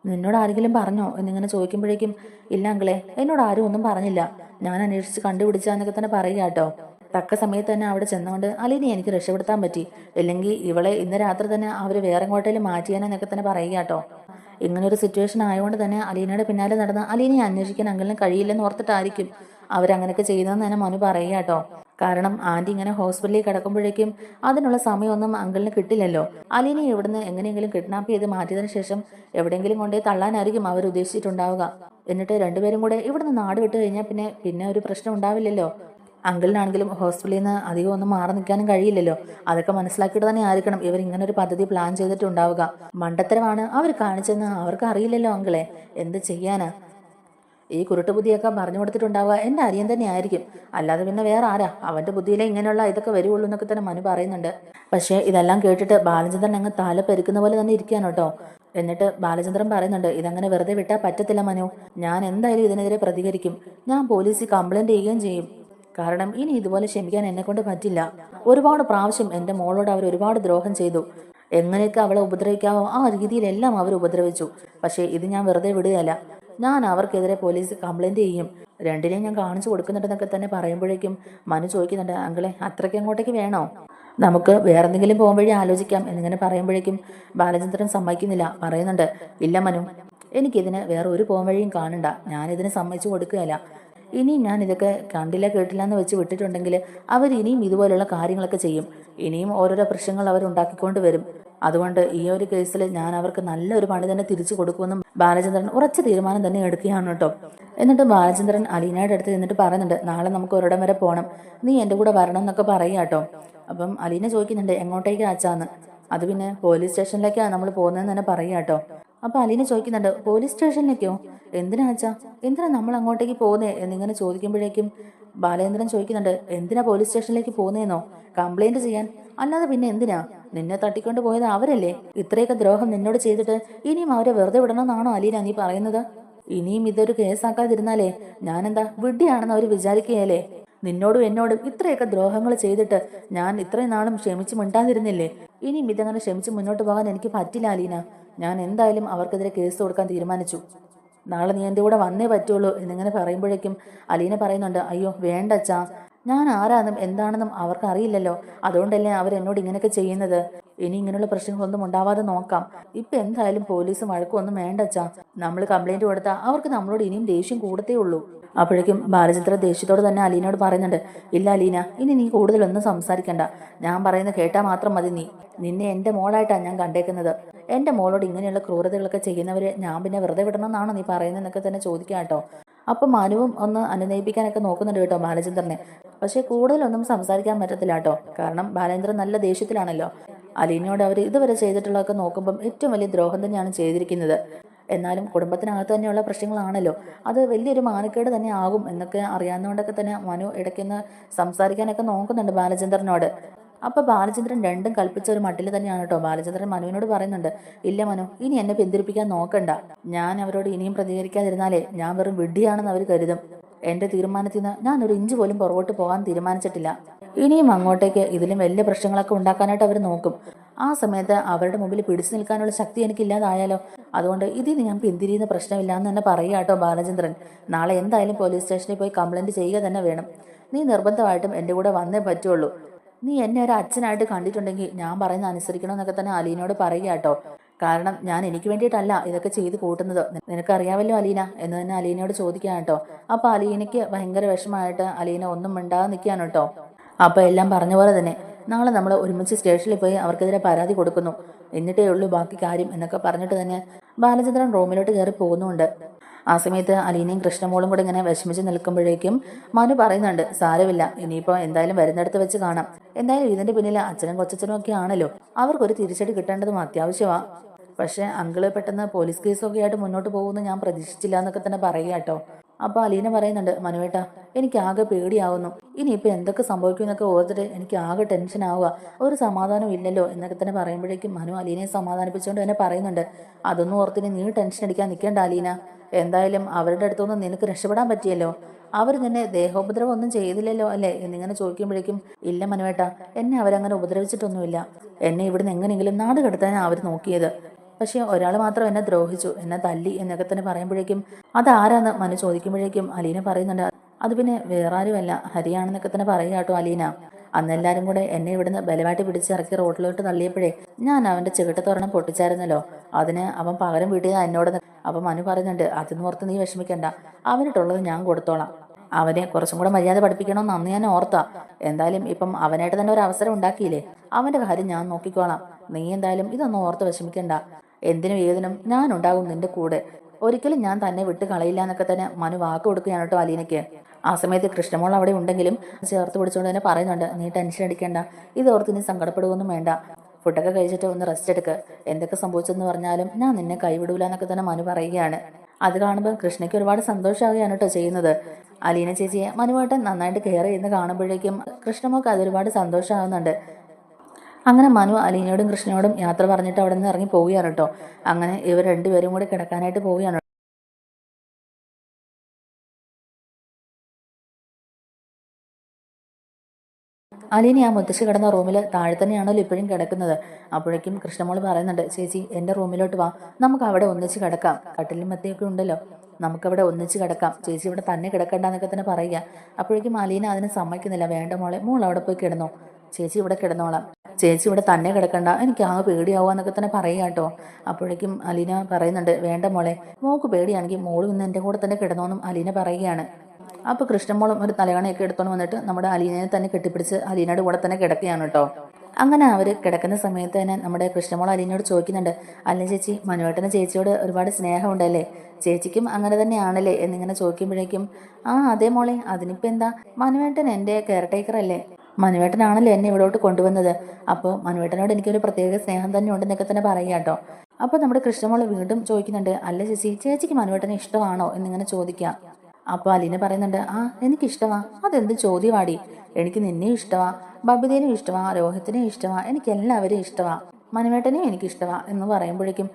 നിന്നോട് ആരെങ്കിലും പറഞ്ഞോ എന്നിങ്ങനെ ചോദിക്കുമ്പോഴേക്കും, ഇല്ല അങ്കിളെ, എന്നോട് ആരും ഒന്നും പറഞ്ഞില്ല, ഞാൻ അന്വേഷിച്ച് കണ്ടുപിടിച്ചാന്നൊക്കെ തന്നെ പറയുക കേട്ടോ. തക്ക സമയത്ത് തന്നെ അവിടെ ചെന്നുകൊണ്ട് അലീനെ എനിക്ക് രക്ഷപ്പെടുത്താൻ പറ്റി, ഇല്ലെങ്കിൽ ഇവളെ ഇന്ന് രാത്രി തന്നെ അവർ വേറെ എങ്ങോട്ടേലും മാറ്റിയാനെന്നൊക്കെ തന്നെ പറയുക കേട്ടോ. ഇങ്ങനൊരു സിറ്റുവേഷൻ ആയതുകൊണ്ട് തന്നെ അലീനയുടെ പിന്നാലെ നടന്ന് അലീനയെ അന്വേഷിക്കാൻ അങ്കിളിന് കഴിയില്ലെന്ന് ഓർത്തിട്ടായിരിക്കും അവരങ്ങനെയൊക്കെ ചെയ്തതെന്ന് തന്നെ മനു പറയുക കേട്ടോ. കാരണം ആന്റി ഇങ്ങനെ ഹോസ്പിറ്റലിൽ കിടക്കുമ്പോഴേക്കും അതിനുള്ള സമയമൊന്നും അങ്കിളിന് കിട്ടില്ലല്ലോ. അലീനയെ ഇവിടുന്ന് എങ്ങനെയെങ്കിലും കിഡ്നാപ്പ് ചെയ്ത് മാറ്റിയതിനു ശേഷം എവിടെയെങ്കിലും കൊണ്ടേ തള്ളാനായിരിക്കും അവർ ഉദ്ദേശിച്ചിട്ടുണ്ടാവുക. എന്നിട്ട് രണ്ടുപേരും കൂടെ ഇവിടുന്ന് നാട് വിട്ടു കഴിഞ്ഞാൽ പിന്നെ ഒരു പ്രശ്നം ഉണ്ടാവില്ലല്ലോ. അങ്കിളിനാണെങ്കിലും ഹോസ്പിറ്റലിൽ നിന്ന് അധികം ഒന്നും മാറി നിൽക്കാനും കഴിയില്ലല്ലോ. അതൊക്കെ മനസ്സിലാക്കിയിട്ട് തന്നെ ആയിരിക്കണം ഇവർ ഇങ്ങനെ ഒരു പദ്ധതി പ്ലാൻ ചെയ്തിട്ടുണ്ടാവുക. മണ്ടത്തരമാണ് അവർ കാണിച്ചെന്ന് അവർക്ക് അറിയില്ലല്ലോ അങ്കിളെ, എന്ത് ചെയ്യാനാ? ഈ കുരുട്ട് ബുദ്ധിയൊക്കെ പറഞ്ഞു കൊടുത്തിട്ടുണ്ടാവുക എൻ്റെ അനിയൻ തന്നെ ആയിരിക്കും, അല്ലാതെ പിന്നെ വേറെ ആരാ? അവന്റെ ബുദ്ധിയിലെ ഇങ്ങനെയുള്ള ഇതൊക്കെ വരുവുള്ളൂ എന്നൊക്കെ തന്നെ മനു പറയുന്നുണ്ട്. പക്ഷേ ഇതെല്ലാം കേട്ടിട്ട് ബാലചന്ദ്രൻ അങ്ങ് തല പെരുക്കുന്ന പോലെ തന്നെ ഇരിക്കുകയാണ് കേട്ടോ. എന്നിട്ട് ബാലചന്ദ്രൻ പറയുന്നുണ്ട്, ഇതങ്ങനെ വെറുതെ വിട്ടാൽ പറ്റത്തില്ല മനു, ഞാൻ എന്തായാലും ഇതിനെതിരെ പ്രതികരിക്കും, ഞാൻ പോലീസിൽ കംപ്ലൈന്റ് ചെയ്യുകയും ചെയ്യും. കാരണം ഇനി ഇതുപോലെ ക്ഷമിക്കാൻ എന്നെ കൊണ്ട് പറ്റില്ല. ഒരുപാട് പ്രാവശ്യം എൻ്റെ മോളോട് അവർ ഒരുപാട് ദ്രോഹം ചെയ്തു, എങ്ങനെയൊക്കെ അവളെ ഉപദ്രവിക്കാവോ ആ രീതിയിലെല്ലാം അവർ ഉപദ്രവിച്ചു. പക്ഷേ ഇത് ഞാൻ വെറുതെ വിടുകയല്ല, ഞാൻ അവർക്കെതിരെ പോലീസ് കംപ്ലൈന്റ് ചെയ്യും, രണ്ടിനെയും ഞാൻ കാണിച്ചു കൊടുക്കുന്നുണ്ടെന്നൊക്കെ തന്നെ പറയുമ്പോഴേക്കും മനു ചോദിക്കുന്നുണ്ട്, അങ്കിളെ അത്രയ്ക്ക് അങ്ങോട്ടേക്ക് വേണോ? നമുക്ക് വേറെന്തെങ്കിലും പോകാൻ വഴി ആലോചിക്കാം എന്നിങ്ങനെ പറയുമ്പോഴേക്കും ബാലചന്ദ്രൻ സമ്മതിക്കുന്നില്ല. പറയുന്നുണ്ട്, ഇല്ല മനു, എനിക്കിതിന് വേറെ ഒരു പോകാൻ വഴിയും കാണണ്ട, ഞാനിതിന് സമ്മതിച്ചു കൊടുക്കുകയല്ല. ഇനിയും ഞാൻ ഇതൊക്കെ കണ്ടില്ല കേട്ടില്ല എന്ന് വെച്ച് വിട്ടിട്ടുണ്ടെങ്കിൽ അവർ ഇനിയും ഇതുപോലുള്ള കാര്യങ്ങളൊക്കെ ചെയ്യും, ഇനിയും ഓരോരോ പ്രശ്നങ്ങൾ അവർ ഉണ്ടാക്കിക്കൊണ്ട് വരും. അതുകൊണ്ട് ഈ ഒരു കേസിൽ ഞാൻ അവർക്ക് നല്ലൊരു പണി തന്നെ തിരിച്ചു കൊടുക്കുമെന്നും ബാലചന്ദ്രൻ ഉറച്ച തീരുമാനം തന്നെ എടുക്കുകയാണ് കേട്ടോ. എന്നിട്ട് ബാലചന്ദ്രൻ അലീനയുടെ അടുത്ത് നിന്നിട്ട് പറയുന്നുണ്ട്, നാളെ നമുക്ക് ഒരിടം വരെ പോകണം, നീ എൻ്റെ കൂടെ വരണം എന്നൊക്കെ പറയുക കേട്ടോ. അപ്പം അലീന ചോദിക്കുന്നുണ്ട്, എങ്ങോട്ടേക്ക് അച്ചാന്ന്? അത് പിന്നെ പോലീസ് സ്റ്റേഷനിലേക്കാണ് നമ്മൾ പോകുന്നതെന്ന് തന്നെ പറയുക കേട്ടോ. അപ്പൊ അലീന ചോദിക്കുന്നുണ്ട്, പോലീസ് സ്റ്റേഷനിലേക്കോ? എന്തിനാ അച്ഛാ, എന്തിനാ നമ്മൾ അങ്ങോട്ടേക്ക് പോകുന്നേ എന്നിങ്ങനെ ചോദിക്കുമ്പോഴേക്കും ബാലേന്ദ്രൻ ചോദിക്കുന്നുണ്ട്, എന്തിനാ പോലീസ് സ്റ്റേഷനിലേക്ക് പോകുന്നേന്നോ? കംപ്ലൈന്റ് ചെയ്യാൻ, അല്ലാതെ പിന്നെ എന്തിനാ? നിന്നെ തട്ടിക്കൊണ്ട് പോയത് അവരല്ലേ, ഇത്രയൊക്കെ ദ്രോഹം നിന്നോട് ചെയ്തിട്ട് ഇനിയും അവരെ വെറുതെ വിടണമെന്നാണോ അലീന നീ പറയുന്നത്? ഇനിയും ഇതൊരു കേസാക്കാതിരുന്നാലേ ഞാനെന്താ വിഡ്ഢിയാണെന്ന് അവർ വിചാരിക്കുകയല്ലേ? നിന്നോടും എന്നോടും ഇത്രയൊക്കെ ദ്രോഹങ്ങൾ ചെയ്തിട്ട് ഞാൻ ഇത്രയും നാളും ക്ഷമിച്ച് മിണ്ടാതിരുന്നില്ലേ? ഇനിയും ഇതങ്ങനെ ക്ഷമിച്ച് മുന്നോട്ട് പോകാൻ എനിക്ക് പറ്റില്ല അലീന, ഞാൻ എന്തായാലും അവർക്കെതിരെ കേസ് കൊടുക്കാൻ തീരുമാനിച്ചു, നാളെ നീ എൻ്റെ കൂടെ വന്നേ പറ്റുള്ളൂ എന്നിങ്ങനെ പറയുമ്പോഴേക്കും അലീന പറയുന്നുണ്ട്, അയ്യോ വേണ്ട അച്ഛാ, ഞാൻ ആരാന്നും എന്താണെന്നും അവർക്ക് അറിയില്ലല്ലോ, അതുകൊണ്ടല്ലേ അവരെന്നോട് ഇങ്ങനെയൊക്കെ ചെയ്യുന്നത്. ഇനി ഇങ്ങനെയുള്ള പ്രശ്നങ്ങളൊന്നും ഉണ്ടാവാതെ നോക്കാം. ഇപ്പൊ എന്തായാലും പോലീസും വഴക്കൊന്നും വേണ്ട അച്ഛാ, നമ്മൾ കംപ്ലൈന്റ് കൊടുത്താൽ അവർക്ക് നമ്മളോട് ഇനിയും ദേഷ്യം കൂടത്തേ ഉള്ളൂ. അപ്പോഴേക്കും ബാലചന്ദ്ര ദേഷ്യത്തോട് തന്നെ അലീനയോട് പറയുന്നുണ്ട്, ഇല്ല അലീന, ഇനി നീ കൂടുതലൊന്നും സംസാരിക്കണ്ട, ഞാൻ പറയുന്നത് കേട്ടാൽ മാത്രം മതി. നിന്നെ എൻ്റെ മോളായിട്ടാണ് ഞാൻ കണ്ടേക്കുന്നത്, എൻ്റെ മോളോട് ഇങ്ങനെയുള്ള ക്രൂരതകളൊക്കെ ചെയ്യുന്നവരെ ഞാൻ പിന്നെ വെറുതെ വിടണമെന്നാണോ നീ പറയുന്നതെന്നൊക്കെ തന്നെ ചോദിക്കാം കേട്ടോ. അപ്പം മനുവും ഒന്ന് അനുനയിപ്പിക്കാനൊക്കെ നോക്കുന്നുണ്ട് കേട്ടോ ബാലചന്ദ്രനെ. പക്ഷേ കൂടുതലൊന്നും സംസാരിക്കാൻ പറ്റത്തില്ല കേട്ടോ. കാരണം ബാലേന്ദ്രൻ നല്ല ദേഷ്യത്തിലാണല്ലോ. അലീനയോട് അവർ ഇതുവരെ ചെയ്തിട്ടുള്ളതൊക്കെ നോക്കുമ്പം ഏറ്റവും വലിയ ദ്രോഹം തന്നെയാണ് ചെയ്തിരിക്കുന്നത്. എന്നാലും കുടുംബത്തിനകത്ത് തന്നെയുള്ള പ്രശ്നങ്ങളാണല്ലോ, അത് വലിയൊരു മാനക്കേട് തന്നെ ആകും എന്നൊക്കെ അറിയാവുന്നതുകൊണ്ടൊക്കെ തന്നെ മനു ഇടയ്ക്കൊന്ന് സംസാരിക്കാനൊക്കെ നോക്കുന്നുണ്ട് ബാലചന്ദ്രനോട്. അപ്പോൾ ബാലചന്ദ്രൻ രണ്ടും കൽപ്പിച്ച ഒരു മട്ടിൽ തന്നെയാണ് കേട്ടോ. ബാലചന്ദ്രൻ മനുവിനോട് പറയുന്നുണ്ട്, ഇല്ല മനു, ഇനി എന്നെ പിന്തിരിപ്പിക്കാൻ നോക്കണ്ട. ഞാൻ അവരോട് ഇനിയും പ്രതികരിക്കാതിരുന്നാലേ ഞാൻ വെറും വിഡ്ഢിയാണെന്ന് അവർ കരുതും. എന്റെ തീരുമാനത്തിൽ നിന്ന് ഞാൻ ഒരു ഇഞ്ച് പോലും പുറകോട്ട് പോകാൻ തീരുമാനിച്ചിട്ടില്ല. ഇനിയും അങ്ങോട്ടേക്ക് ഇതിലും വലിയ പ്രശ്നങ്ങളൊക്കെ ഉണ്ടാക്കാനായിട്ട് അവർ നോക്കും. ആ സമയത്ത് അവരുടെ മുമ്പിൽ പിടിച്ചു നിൽക്കാനുള്ള ശക്തി എനിക്കില്ലാതായാലോ. അതുകൊണ്ട് ഇതിന് ഞാൻ പിന്തിരിയുന്ന പ്രശ്നമില്ല എന്ന് തന്നെ പറയുക കേട്ടോ ബാലചന്ദ്രൻ. നാളെ എന്തായാലും പോലീസ് സ്റ്റേഷനിൽ പോയി കംപ്ലൈന്റ് ചെയ്യുക തന്നെ വേണം. നീ നിർബന്ധമായിട്ടും എൻ്റെ കൂടെ വന്നേ പറ്റുള്ളൂ. നീ എന്നെ ഒരു അച്ഛനായിട്ട് കണ്ടിട്ടുണ്ടെങ്കിൽ ഞാൻ പറയുന്ന അനുസരിക്കണമെന്നൊക്കെ തന്നെ അലീനയോട് പറയുക കേട്ടോ. കാരണം ഞാൻ എനിക്ക് വേണ്ടിയിട്ടല്ല ഇതൊക്കെ ചെയ്ത് കൂട്ടുന്നത്, നിനക്കറിയാമല്ലോ അലീന എന്ന് തന്നെ അലീനയോട് ചോദിക്കാൻ കേട്ടോ. അപ്പോൾ അലീനയ്ക്ക് ഭയങ്കര വിഷമമായിട്ട് അലീന ഒന്നും മിണ്ടാതെ നിൽക്കുകയാണ് കേട്ടോ. അപ്പോൾ എല്ലാം പറഞ്ഞ പോലെ തന്നെ നാളെ നമ്മൾ ഒരുമിച്ച് സ്റ്റേഷനിൽ പോയി അവർക്കെതിരെ പരാതി കൊടുക്കുന്നു, എന്നിട്ടേ ഉള്ളൂ ബാക്കി കാര്യം എന്നൊക്കെ പറഞ്ഞിട്ട് തന്നെ ബാലചന്ദ്രൻ റൂമിലോട്ട് കയറി പോകുന്നുണ്ട്. ആ സമയത്ത് അലീനയും കൃഷ്ണമോളും കൂടെ ഇങ്ങനെ വിഷമിച്ച് നിൽക്കുമ്പോഴേക്കും മനു പറയുന്നുണ്ട്, സാരമില്ല, ഇനിയിപ്പോൾ എന്തായാലും വരുന്നിടത്ത് വെച്ച് കാണാം. എന്തായാലും ഇതിന്റെ പിന്നിൽ അച്ഛനും കൊച്ചച്ഛനും ഒക്കെ ആണല്ലോ, അവർക്കൊരു തിരിച്ചടി കിട്ടേണ്ടതും അത്യാവശ്യമാണ്. പക്ഷേ അങ്കിള് പെട്ടെന്ന് പോലീസ് കേസൊക്കെ ആയിട്ട് മുന്നോട്ട് പോകുമെന്ന് ഞാൻ പ്രതീക്ഷിച്ചില്ല എന്നൊക്കെ തന്നെ പറയുക കേട്ടോ. അപ്പോൾ അലീന പറയുന്നുണ്ട്, മനുവേട്ടാ എനിക്ക് ആകെ പേടിയാവുന്നു, ഇനിയിപ്പോൾ എന്തൊക്കെ സംഭവിക്കും എന്നൊക്കെ ഓർത്തിട്ട് എനിക്ക് ആകെ ടെൻഷൻ ആവുക, ഒരു സമാധാനം ഇല്ലല്ലോ എന്നൊക്കെ തന്നെ പറയുമ്പോഴേക്കും മനു അലീനയെ സമാധാനിപ്പിച്ചുകൊണ്ട് തന്നെ പറയുന്നുണ്ട്, അതൊന്നും ഓർത്തിന് നീ ടെൻഷൻ അടിക്കാൻ നിൽക്കേണ്ട അലീന. എന്തായാലും അവരുടെ അടുത്തൊന്നും നിനക്ക് രക്ഷപ്പെടാൻ പറ്റിയല്ലോ, അവർ നിന്നെ ദേഹോപദ്രവം ഒന്നും ചെയ്തില്ലല്ലോ അല്ലേ എന്നിങ്ങനെ ചോദിക്കുമ്പോഴേക്കും, ഇല്ല മനുവേട്ട, എന്നെ അവരങ്ങനെ ഉപദ്രവിച്ചിട്ടൊന്നുമില്ല. എന്നെ ഇവിടുന്ന് എങ്ങനെയെങ്കിലും നാട് കടത്താനാണ് അവർ നോക്കിയത്. പക്ഷേ ഒരാൾ മാത്രം എന്നെ ദ്രോഹിച്ചു, എന്നെ തല്ലി എന്നൊക്കെ തന്നെ പറയുമ്പോഴേക്കും, അതാരാന്ന് മനു ചോദിക്കുമ്പോഴേക്കും അലീന പറയുന്നുണ്ട്, അത് പിന്നെ വേറെ ആരുമല്ല, ഹരിയാണെന്നൊക്കെ തന്നെ പറയുക കേട്ടോ അലീന. അന്നെല്ലാവരും കൂടെ എന്നെ ഇവിടുന്ന് ബലമായിട്ട് പിടിച്ചിറക്കി റോഡിലോട്ട് തള്ളിയപ്പോഴേ ഞാൻ അവൻ്റെ ചികിട്ടത്തോരണം പൊട്ടിച്ചായിരുന്നല്ലോ, അതിന് അവൻ പകരം വീട്ടിയത് എന്നോട്. അപ്പം മനു പറയുന്നുണ്ട്, അതൊന്നും ഓർത്ത് നീ വിഷമിക്കണ്ട, അവനിട്ടുള്ളത് ഞാൻ കൊടുത്തോളാം. അവനെ കുറച്ചും കൂടെ മര്യാദ പഠിപ്പിക്കണമെന്ന് അന്ന് ഞാൻ ഓർത്താ. എന്തായാലും ഇപ്പം അവനായിട്ട് തന്നെ ഒരു അവസരം ഉണ്ടാക്കിയില്ലേ, അവൻ്റെ കാര്യം ഞാൻ നോക്കിക്കോളാം. നീ എന്തായാലും ഇതൊന്നും ഓർത്ത് വിഷമിക്കണ്ട, എന്തിനും ഏതിനും ഞാനുണ്ടാകും നിന്റെ കൂടെ, ഒരിക്കലും ഞാൻ തന്നെ വിട്ട് കളയില്ല എന്നൊക്കെ തന്നെ മനു വാക്ക് കൊടുക്കുകയാണ് കേട്ടോ അലീനയ്ക്ക്. ആ സമയത്ത് കൃഷ്ണമോൾ അവിടെ ഉണ്ടെങ്കിലും ചേർത്ത് പിടിച്ചുകൊണ്ട് തന്നെ പറയുന്നുണ്ട്, നീ ടെൻഷൻ അടിക്കേണ്ട, ഇതോർത്ത് നീ സങ്കടപ്പെടുകയൊന്നും വേണ്ട, ഫുഡൊക്കെ കഴിച്ചിട്ട് ഒന്ന് റെസ്റ്റ് എടുക്കുക, എന്തൊക്കെ സംഭവിച്ചെന്ന് പറഞ്ഞാലും ഞാൻ നിന്നെ കൈവിടൂല എന്നൊക്കെ തന്നെ മനു പറയുകയാണ്. അത് കാണുമ്പോൾ കൃഷ്ണയ്ക്ക് ഒരുപാട് സന്തോഷമാവുകയാണ് കേട്ടോ ചെയ്യുന്നത്. അലീന ചേച്ചിയെ മനുവായിട്ട് നന്നായിട്ട് കെയർ ചെയ്യുന്ന കാണുമ്പോഴേക്കും കൃഷ്ണമോൾക്ക് അതൊരുപാട് സന്തോഷമാകുന്നുണ്ട്. അങ്ങനെ മനു അലീനയോടും കൃഷ്ണയോടും യാത്ര പറഞ്ഞിട്ട് അവിടെ നിന്ന് ഇറങ്ങി പോവുകയാണ് കേട്ടോ. അങ്ങനെ ഇവർ രണ്ടുപേരും കൂടി കിടക്കാനായിട്ട് പോവുകയാണ്. അലീന ആ മുത്തശ്ശി കിടന്ന റൂമിൽ താഴെ തന്നെയാണല്ലോ ഇപ്പോഴും കിടക്കുന്നത്. അപ്പോഴേക്കും കൃഷ്ണമോൾ പറയുന്നുണ്ട്, ചേച്ചി എൻ്റെ റൂമിലോട്ട് വാ, നമുക്ക് അവിടെ ഒന്നിച്ച് കിടക്കാം, കട്ടിലും മത്തിയൊക്കെ ഉണ്ടല്ലോ, നമുക്കവിടെ ഒന്നിച്ച് കിടക്കാം, ചേച്ചി ഇവിടെ തന്നെ കിടക്കണ്ടെന്നൊക്കെ തന്നെ പറയുക. അപ്പോഴേക്കും അലീന അതിന് സമ്മതിക്കുന്നില്ല, വേണ്ട മോളെ, മോൾ അവിടെ പോയി കിടന്നോ, ചേച്ചി ഇവിടെ കിടന്നോളാം, ചേച്ചി ഇവിടെ തന്നെ കിടക്കണ്ട, എനിക്ക് ആ പേടിയാവുക എന്നൊക്കെ തന്നെ പറയുക കേട്ടോ. അപ്പോഴേക്കും അലീന പറയുന്നുണ്ട്, വേണ്ട മോളെ, മോൾക്ക് പേടിയാണെങ്കിൽ മോളും ഇന്ന് എൻ്റെ കൂടെ തന്നെ കിടന്നോന്നും അലീന പറയുകയാണ്. അപ്പോൾ കൃഷ്ണമോളും ഒരു തലകണയൊക്കെ എടുത്തോണ്ട് വന്നിട്ട് നമ്മുടെ അലീനയെ തന്നെ കെട്ടിപ്പിടിച്ച് അലീനയുടെ കൂടെ തന്നെ കിടക്കുകയാണ് കേട്ടോ. അങ്ങനെ അവർ കിടക്കുന്ന സമയത്ത് തന്നെ നമ്മുടെ കൃഷ്ണമോൾ അലീനയോട് ചോദിക്കുന്നുണ്ട്, അല്ല ചേച്ചി, മനുവേട്ടന് ചേച്ചിയോട് ഒരുപാട് സ്നേഹമുണ്ടല്ലേ, ചേച്ചിക്കും അങ്ങനെ തന്നെയാണല്ലേ എന്നിങ്ങനെ ചോദിക്കുമ്പോഴേക്കും, ആ അതെ മോളെ, അതിനിപ്പോൾ എന്താ, മനുവേട്ടൻ എൻ്റെ കെയർ ടേക്കർ അല്ലേ, മനുവേട്ടനാണല്ലോ എന്നെ ഇവിടോട്ട് കൊണ്ടുവന്നത്, അപ്പോൾ മനുവേട്ടനോട് എനിക്കൊരു പ്രത്യേക സ്നേഹം തന്നെ ഉണ്ടെന്നൊക്കെ തന്നെ പറയുക കേട്ടോ. അപ്പോൾ നമ്മുടെ കൃഷ്ണമോൾ വീണ്ടും ചോദിക്കുന്നുണ്ട്, അല്ല ചേച്ചി, ചേച്ചിക്ക് മനുവേട്ടനെ ഇഷ്ടമാണോ എന്നിങ്ങനെ ചോദിക്കുക. അപ്പോൾ അലീന പറയുന്നുണ്ട്, ആ എനിക്കിഷ്ടമാ, അതെന്ത് ചോദ്യമാടി, എനിക്ക് നിന്നെയും ഇഷ്ടമാ, ബബിതേനും ഇഷ്ടമാ, രോഹിത്തിനെയും ഇഷ്ടമാ, എനിക്ക് എല്ലാവരെയും ഇഷ്ടമാ, മനുവേട്ടനെയും എനിക്കിഷ്ടമാ എന്ന് പറയുമ്പോഴേക്കും,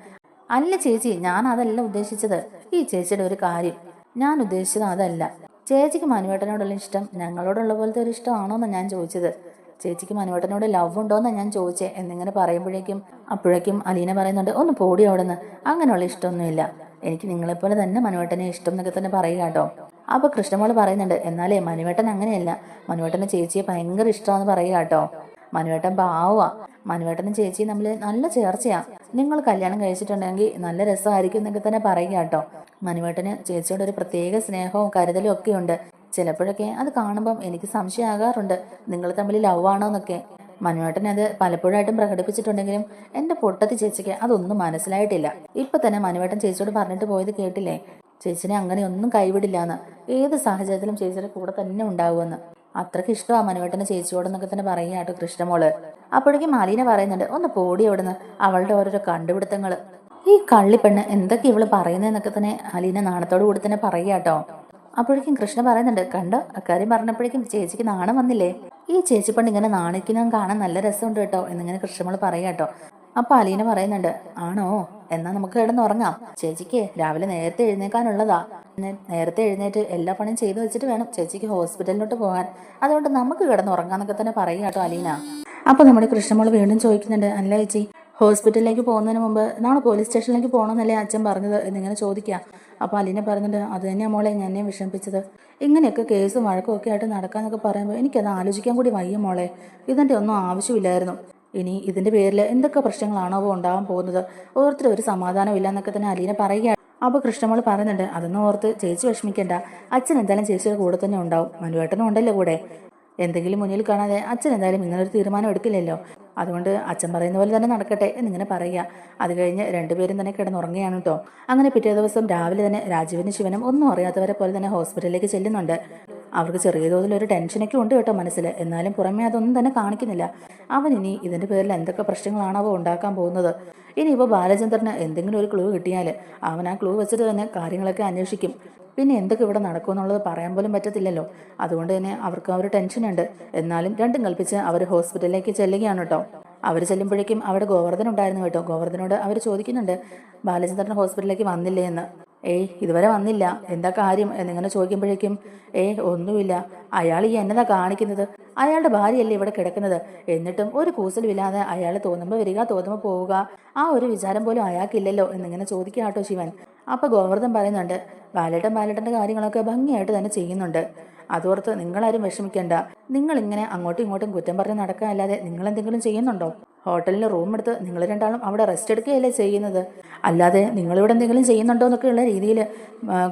അല്ല ചേച്ചി, ഞാൻ അതല്ല ഉദ്ദേശിച്ചത്, ഈ ചേച്ചിയുടെ ഒരു കാര്യം, ഞാൻ ഉദ്ദേശിച്ചത് അതല്ല, ചേച്ചിക്ക് മനുവേട്ടനോടുള്ള ഇഷ്ടം ഞങ്ങളോടുള്ള പോലത്തെ ഒരു ഇഷ്ടമാണോന്ന് ഞാൻ ചോദിച്ചത്, ചേച്ചിക്ക് മനുവേട്ടനോട് ലവ് ഉണ്ടോയെന്നാണ് ഞാൻ ചോദിച്ചേ എന്നിങ്ങനെ പറയുമ്പോഴേക്കും, അപ്പോഴേക്കും അലീന പറയുന്നുണ്ട്, ഒന്ന് പോടി അവിടെ നിന്ന്, അങ്ങനെയുള്ള ഇഷ്ടമൊന്നുമില്ല, എനിക്ക് നിങ്ങളെപ്പോലെ തന്നെ മനുവേട്ടനെ ഇഷ്ടം എന്നൊക്കെ തന്നെ പറയുക കേട്ടോ. അപ്പോൾ കൃഷ്ണമോൾ പറയുന്നുണ്ട്, എന്നാലേ മനുവേട്ടൻ അങ്ങനെയല്ല, മനുവേട്ടന് ചേച്ചിയെ ഭയങ്കര ഇഷ്ടമാണെന്ന് പറയുക കേട്ടോ. മനുവേട്ടൻ പാവാ, മനുവേട്ടനും ചേച്ചിയും തമ്മിൽ നല്ല ചേർച്ചയാ, നിങ്ങൾ കല്യാണം കഴിച്ചിട്ടുണ്ടെങ്കിൽ നല്ല രസമായിരിക്കും എന്നൊക്കെ തന്നെ പറയുക കേട്ടോ. മനുവേട്ടന് ചേച്ചിയോട് ഒരു പ്രത്യേക സ്നേഹവും കരുതലും ഒക്കെ ഉണ്ട്, ചിലപ്പോഴൊക്കെ അത് കാണുമ്പം എനിക്ക് സംശയമാകാറുണ്ട്, നിങ്ങൾ തമ്മിൽ ലവ് ആണോ എന്നൊക്കെ. മനുവേട്ടൻ അത് പലപ്പോഴായിട്ടും പ്രകടിപ്പിച്ചിട്ടുണ്ടെങ്കിലും എൻ്റെ പൊട്ടത്തി ചേച്ചിക്ക് അതൊന്നും മനസ്സിലായിട്ടില്ല. ഇപ്പൊ തന്നെ മനുവേട്ടൻ ചേച്ചിയോട് പറഞ്ഞിട്ട് പോയത് കേട്ടില്ലേ, ചേച്ചിനെ അങ്ങനെ ഒന്നും കൈവിടില്ല എന്ന്, ഏത് സാഹചര്യത്തിലും ചേച്ചിയുടെ കൂടെ തന്നെ ഉണ്ടാവുമെന്ന്. അത്രയ്ക്ക് ഇഷ്ടമാണ് മനുവേട്ടന് ചേച്ചിയോടെന്നൊക്കെ തന്നെ പറയുക കേട്ടോ കൃഷ്ണമോള്. അപ്പോഴേക്കും അലീന പറയുന്നുണ്ട്, ഒന്ന് പോടി അവിടുന്ന്, അവളുടെ ഓരോരോ കണ്ടുപിടുത്തങ്ങള്. ഈ കള്ളിപ്പെണ്ണ് എന്തൊക്കെ ഇവള് പറയുന്നതെന്നൊക്കെ തന്നെ അലീന നാണത്തോടു കൂടി തന്നെ പറയുക കേട്ടോ. അപ്പോഴേക്കും കൃഷ്ണ പറയുന്നുണ്ട്, കണ്ടോ അക്കാര്യം പറഞ്ഞപ്പോഴേക്കും ചേച്ചിക്ക് നാണം വന്നില്ലേ? ഈ ചേച്ചിപ്പണ്ട് ഇങ്ങനെ നാണിക്കുന്നത് കാണാൻ നല്ല രസമുണ്ട് കേട്ടോ എന്നിങ്ങനെ കൃഷ്ണമോള് പറയാ കേട്ടോ. അപ്പൊ അലീന പറയുന്നുണ്ട്, ആണോ, എന്നാ നമുക്ക് കിടന്നുറങ്ങാം. ചേച്ചിക്ക് രാവിലെ നേരത്തെ എഴുന്നേക്കാനുള്ളതാ. നേരത്തെ എഴുന്നേറ്റ് എല്ലാ പണിയും ചെയ്തു വെച്ചിട്ട് വേണം ചേച്ചിക്ക് ഹോസ്പിറ്റലിലോട്ട് പോകാൻ. അതുകൊണ്ട് നമുക്ക് കിടന്നുറങ്ങാന്നൊക്കെ തന്നെ പറയുക കേട്ടോ അലീന. അപ്പൊ നമ്മുടെ കൃഷ്ണമോള് വീണ്ടും ചോദിക്കുന്നുണ്ട്, അല്ല ചേച്ചി, ഹോസ്പിറ്റലിലേക്ക് പോകുന്നതിന് മുമ്പ് നാളെ പോലീസ് സ്റ്റേഷനിലേക്ക് പോകണമെന്നല്ലേ അച്ഛൻ പറഞ്ഞത് എന്നിങ്ങനെ ചോദിക്കുക. അപ്പോൾ അലീന പറയുന്നുണ്ട്, അത് തന്നെയാ മോളെ എന്നെ വിഷമിപ്പിച്ചത്. ഇങ്ങനെയൊക്കെ കേസും വഴക്കും ഒക്കെ ആയിട്ട് നടക്കാന്നൊക്കെ പറയുമ്പോൾ എനിക്കത് ആലോചിക്കാൻ കൂടി വയ്യ മോളെ. ഇതിൻ്റെ ഒന്നും ആവശ്യമില്ലായിരുന്നു. ഇനി ഇതിന്റെ പേരിൽ എന്തൊക്കെ പ്രശ്നങ്ങളാണോ ഉണ്ടാവാൻ പോകുന്നത്, ഓരോരുത്തരും ഒരു സമാധാനം ഇല്ല എന്നൊക്കെ തന്നെ അലീന പറയുകയാണ്. അപ്പോൾ കൃഷ്ണമോള് പറയുന്നുണ്ട്, അതൊന്നും ഓർത്ത് ചേച്ചി വിഷമിക്കണ്ട. അച്ഛൻ എന്തായാലും ചേച്ചിയുടെ കൂടെ തന്നെ ഉണ്ടാവും. മനുവേട്ടനും ഉണ്ടല്ലോ കൂടെ. എന്തെങ്കിലും മുന്നിൽ കാണാതെ അച്ഛൻ എന്തായാലും ഇങ്ങനൊരു തീരുമാനം എടുക്കില്ലല്ലോ. അതുകൊണ്ട് അച്ഛൻ പറയുന്ന പോലെ തന്നെ നടക്കട്ടെ എന്നിങ്ങനെ പറയുക. അത് കഴിഞ്ഞ് രണ്ടുപേരും തന്നെ കിടന്നുറങ്ങുകയാണ് കേട്ടോ. അങ്ങനെ പിറ്റേ ദിവസം രാവിലെ തന്നെ രാജീവനും ശിവനും ഒന്നും അറിയാത്തവരെ പോലെ തന്നെ ഹോസ്പിറ്റലിലേക്ക് ചെല്ലുന്നുണ്ട്. അവർക്ക് ചെറിയ തോതിലൊരു ടെൻഷനൊക്കെ ഉണ്ട് കേട്ടോ മനസ്സിൽ. എന്നാലും പുറമേ അതൊന്നും തന്നെ കാണിക്കുന്നില്ല. അവൻ ഇനി ഇതിന്റെ പേരിൽ എന്തൊക്കെ പ്രശ്നങ്ങളാണ് അവ ഉണ്ടാക്കാൻ പോകുന്നത്. ഇനി ഇപ്പോൾ ബാലചന്ദ്രന് എന്തെങ്കിലും ഒരു ക്ലൂ കിട്ടിയാൽ അവൻ ആ ക്ലൂ വെച്ചിട്ട് തന്നെ കാര്യങ്ങളൊക്കെ അന്വേഷിക്കും. പിന്നെ എന്തൊക്കെ ഇവിടെ നടക്കുമെന്നുള്ളത് പറയാൻ പോലും പറ്റത്തില്ലല്ലോ. അതുകൊണ്ട് തന്നെ അവർക്ക് ആ ഒരു ടെൻഷനുണ്ട്. എന്നാലും രണ്ടും കൽപ്പിച്ച് അവർ ഹോസ്പിറ്റലിലേക്ക് ചെല്ലുകയാണ് കേട്ടോ. അവർ ചെല്ലുമ്പോഴേക്കും അവിടെ ഗോവർദ്ധൻ ഉണ്ടായിരുന്നു കേട്ടോ. ഗോവർദ്ധനോട് അവർ ചോദിക്കുന്നുണ്ട്, ബാലചന്ദ്രൻ ഹോസ്പിറ്റലിലേക്ക് വന്നില്ലേ എന്ന്. ഏയ് ഇതുവരെ വന്നില്ല, എന്താ കാര്യം എന്നിങ്ങനെ ചോദിക്കുമ്പോഴേക്കും, ഒന്നുമില്ല, അയാൾ ഈ എന്നതാ കാണിക്കുന്നത്? അയാളുടെ ഭാര്യയല്ലേ ഇവിടെ കിടക്കുന്നത്, എന്നിട്ടും ഒരു കൂസലുമില്ലാതെ അയാൾ തോന്നുമ്പോൾ വരിക തോന്നുമ്പോൾ പോവുക, ആ ഒരു വിചാരം പോലും അയാൾക്കില്ലല്ലോ എന്നിങ്ങനെ ചോദിക്കുക കേട്ടോ ശിവൻ. അപ്പൊ ഗോവർദ്ധൻ പറയുന്നുണ്ട്, ബാലേട്ടന്റെ കാര്യങ്ങളൊക്കെ ഭംഗിയായിട്ട് തന്നെ ചെയ്യുന്നുണ്ട്. അതോർത്ത് നിങ്ങളാരും വിഷമിക്കണ്ട. നിങ്ങൾ ഇങ്ങനെ അങ്ങോട്ടും ഇങ്ങോട്ടും കുറ്റം പറഞ്ഞ് നടക്കാനല്ലാതെ നിങ്ങൾ എന്തെങ്കിലും ചെയ്യുന്നുണ്ടോ? ഹോട്ടലിൽ റൂം എടുത്ത് നിങ്ങൾ രണ്ടാളും അവിടെ റെസ്റ്റ് എടുക്കുകയല്ലേ ചെയ്യുന്നത്. അല്ലാതെ നിങ്ങളിവിടെ എന്തെങ്കിലും ചെയ്യുന്നുണ്ടോ എന്നൊക്കെയുള്ള രീതിയിൽ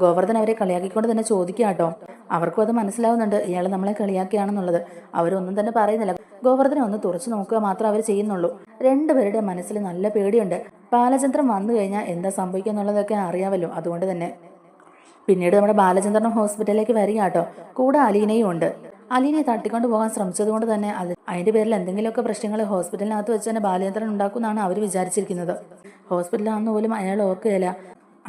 ഗോവർദ്ധൻ അവരെ കളിയാക്കിക്കൊണ്ട് തന്നെ ചോദിക്കുക കേട്ടോ. അവർക്കും അത് മനസ്സിലാവുന്നുണ്ട് ഇയാൾ നമ്മളെ കളിയാക്കിയാണെന്നുള്ളത്. അവരൊന്നും തന്നെ പറയുന്നില്ല. ഗോവർദ്ധനെ ഒന്ന് തുറച്ചു നോക്കുക മാത്രം അവർ ചെയ്യുന്നുള്ളൂ. രണ്ടുപേരുടെ മനസ്സിൽ നല്ല പേടിയുണ്ട്. ബാലചന്ദ്രൻ വന്നു കഴിഞ്ഞാൽ എന്താ സംഭവിക്കുക എന്നുള്ളതൊക്കെ അറിയാമല്ലോ. അതുകൊണ്ട് തന്നെ പിന്നീട് നമ്മുടെ ബാലചന്ദ്രൻ ഹോസ്പിറ്റലിലേക്ക് വരിക കേട്ടോ. കൂടെ അലീനയും ഉണ്ട്. അലീനയെ തട്ടിക്കൊണ്ട് പോകാൻ ശ്രമിച്ചത് കൊണ്ട് തന്നെ അതിന്റെ പേരിൽ എന്തെങ്കിലുമൊക്കെ പ്രശ്നങ്ങൾ ഹോസ്പിറ്റലിനകത്ത് വെച്ച് തന്നെ ബാലചന്ദ്രൻ ഉണ്ടാക്കുമെന്നാണ് അവർ വിചാരിച്ചിരിക്കുന്നത്. ഹോസ്പിറ്റലിലാണെന്ന് പോലും അയാൾ ഓർക്കുകയില്ല.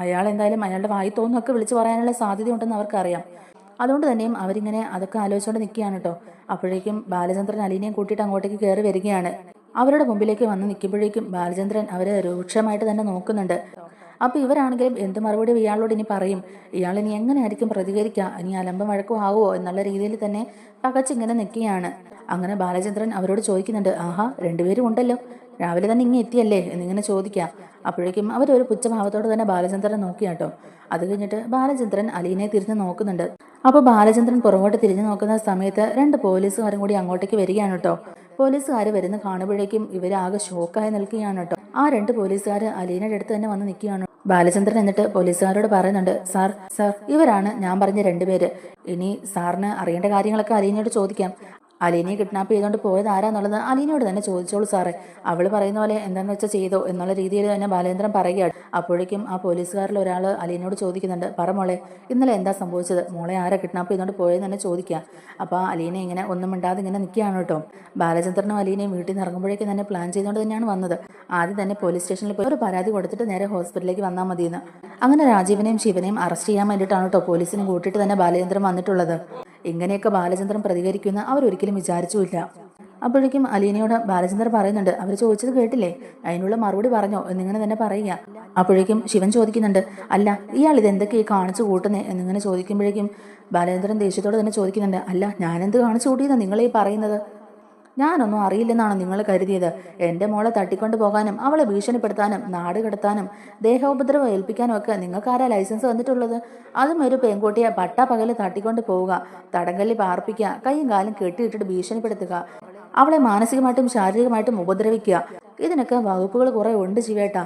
അയാൾ എന്തായാലും അയാളുടെ വായി തോന്നൊക്കെ വിളിച്ചു പറയാനുള്ള സാധ്യത ഉണ്ടെന്ന് അവർക്കറിയാം. അതുകൊണ്ട് തന്നെയും അവരിങ്ങനെ അതൊക്കെ ആലോചിച്ചുകൊണ്ട് നിൽക്കുകയാണ് കേട്ടോ. അപ്പോഴേക്കും ബാലചന്ദ്രൻ അലീനയും കൂട്ടിയിട്ട് അങ്ങോട്ടേക്ക് കയറി വരികയാണ്. അവരുടെ മുമ്പിലേക്ക് വന്ന് നിൽക്കുമ്പോഴേക്കും ബാലചന്ദ്രൻ അവരെ രൂക്ഷമായിട്ട് തന്നെ നോക്കുന്നുണ്ട്. അപ്പൊ ഇവരാണെങ്കിലും എന്ത് മറുപടി ഇയാളോട് ഇനി പറയും? ഇയാൾ ഇനി എങ്ങനെയായിരിക്കും പ്രതികരിക്കുക? ഇനി അലമ്പം വഴക്കും ആവുമോ എന്നുള്ള രീതിയിൽ തന്നെ പകച്ചിങ്ങനെ നിൽക്കുകയാണ്. അങ്ങനെ ബാലചന്ദ്രൻ അവരോട് ചോദിക്കുന്നുണ്ട്, ആഹാ രണ്ടുപേരും ഉണ്ടല്ലോ, രാവിലെ തന്നെ ഇങ്ങനെ എത്തിയല്ലേ എന്നിങ്ങനെ ചോദിക്കാം. അപ്പോഴേക്കും അവരൊരു പുച്ഛഭാവത്തോട് തന്നെ ബാലചന്ദ്രൻ നോക്കിയാട്ടോ. അത് കഴിഞ്ഞിട്ട് ബാലചന്ദ്രൻ അലീനയെ തിരിഞ്ഞ് നോക്കുന്നുണ്ട്. അപ്പോൾ ബാലചന്ദ്രൻ പുറകോട്ട് തിരിഞ്ഞു നോക്കുന്ന സമയത്ത് രണ്ട് പോലീസുകാരും കൂടി അങ്ങോട്ടേക്ക് വരികയാണ് കേട്ടോ. പോലീസുകാർ വരുന്ന കാണുമ്പോഴേക്കും ഇവരാകെ ഷോക്കായി നിൽക്കുകയാണ് കേട്ടോ. ആ രണ്ട് പോലീസുകാർ അലീനയുടെ അടുത്ത് തന്നെ വന്ന് നിൽക്കുകയാണ്. ബാലചന്ദ്രൻ എന്നിട്ട് പോലീസുകാരോട് പറയുന്നുണ്ട്, സാർ ഇവരാണ് ഞാൻ പറഞ്ഞ രണ്ടുപേര്. ഇനി സാറിന് അറിയേണ്ട കാര്യങ്ങളൊക്കെ അലീനയോട് ചോദിക്കാം. അലീനയെ കിഡ്നാപ്പ് ചെയ്തുകൊണ്ട് പോയത് ആരാന്നുള്ളത് അലീനയോട് തന്നെ ചോദിച്ചോളൂ സാറേ. അവൾ പറയുന്ന പോലെ എന്താണെന്ന് വെച്ചാൽ ചെയ്തോ എന്നുള്ള രീതിയിൽ തന്നെ ബാലേന്ദ്രൻ പറയുകയാണ്. അപ്പോഴേക്കും ആ പോലീസുകാരിൽ ഒരാൾ അലീനയോട് ചോദിക്കുന്നുണ്ട്, പറ മോളെ, ഇന്നലെ എന്താ സംഭവിച്ചത്? മോളെ ആരാ കിഡ്നാപ്പ് ചെയ്തുകൊണ്ട് പോയെന്ന് തന്നെ ചോദിക്കുക. അപ്പോൾ അലീന ഇങ്ങനെ ഒന്നും മിണ്ടാതെ ഇങ്ങനെ നിൽക്കുകയാണ് കേട്ടോ. ബാലചന്ദ്രനും അലീനയും വീട്ടിൽ നിന്ന് ഇറങ്ങുമ്പോഴേക്കും തന്നെ പ്ലാൻ ചെയ്തുകൊണ്ട് തന്നെയാണ് വന്നത്. ആദ്യം തന്നെ പോലീസ് സ്റ്റേഷനിൽ പോയി ഒരു പരാതി കൊടുത്തിട്ട് നേരെ ഹോസ്പിറ്റലിലേക്ക് വന്നാൽ മതിയെന്ന്. അങ്ങനെ രാജീവനെയും ശിവനെയും അറസ്റ്റ് ചെയ്യാൻ വേണ്ടിയിട്ടാണ് കേട്ടോ പോലീസിനെ കൂട്ടിയിട്ട് തന്നെ ബാലചന്ദ്രൻ വന്നിട്ടുള്ളത്. ഇങ്ങനെയൊക്കെ ബാലചന്ദ്രൻ പ്രതികരിക്കുന്ന അവരൊരിക്കലും വിചാരിച്ചുമില്ല. അപ്പോഴേക്കും അലീനയോട് ബാലചന്ദ്രൻ പറയുന്നുണ്ട്, അവർ ചോദിച്ചത് കേട്ടില്ലേ, അതിനുള്ള മറുപടി പറഞ്ഞോ എന്നിങ്ങനെ തന്നെ പറയുക. അപ്പോഴേക്കും ശിവൻ ചോദിക്കുന്നുണ്ട്, അല്ല ഇയാൾ ഇതെന്തൊക്കെയായി കാണിച്ചു കൂട്ടുന്നേ എന്നിങ്ങനെ ചോദിക്കുമ്പോഴേക്കും ബാലചന്ദ്രൻ ദേഷ്യത്തോടെ തന്നെ ചോദിക്കുന്നുണ്ട്, അല്ല ഞാനെന്ത് കാണിച്ചു കൂട്ടിയെന്നാ നിങ്ങളീ പറയുന്നത്? ഞാനൊന്നും അറിയില്ലെന്നാണ് നിങ്ങൾ കരുതിയത്? എൻ്റെ മോളെ തട്ടിക്കൊണ്ട് പോകാനും അവളെ ഭീഷണിപ്പെടുത്താനും നാട് കടത്താനും ദേഹോപദ്രവം ഏൽപ്പിക്കാനും ഒക്കെ നിങ്ങൾക്കാരാ ലൈസൻസ് വന്നിട്ടുള്ളത്? അതും ഒരു പെൺകുട്ടിയെ പട്ടാപ്പകല് തട്ടിക്കൊണ്ട് പോവുക, തടങ്കല്ലി പാർപ്പിക്കുക, കൈയും കാലും കെട്ടിയിട്ടിട്ട് ഭീഷണിപ്പെടുത്തുക, അവളെ മാനസികമായിട്ടും ശാരീരികമായിട്ടും ഉപദ്രവിക്കുക, ഇതിനൊക്കെ വകുപ്പുകൾ കുറെ ഉണ്ട് ശിവേട്ടാ.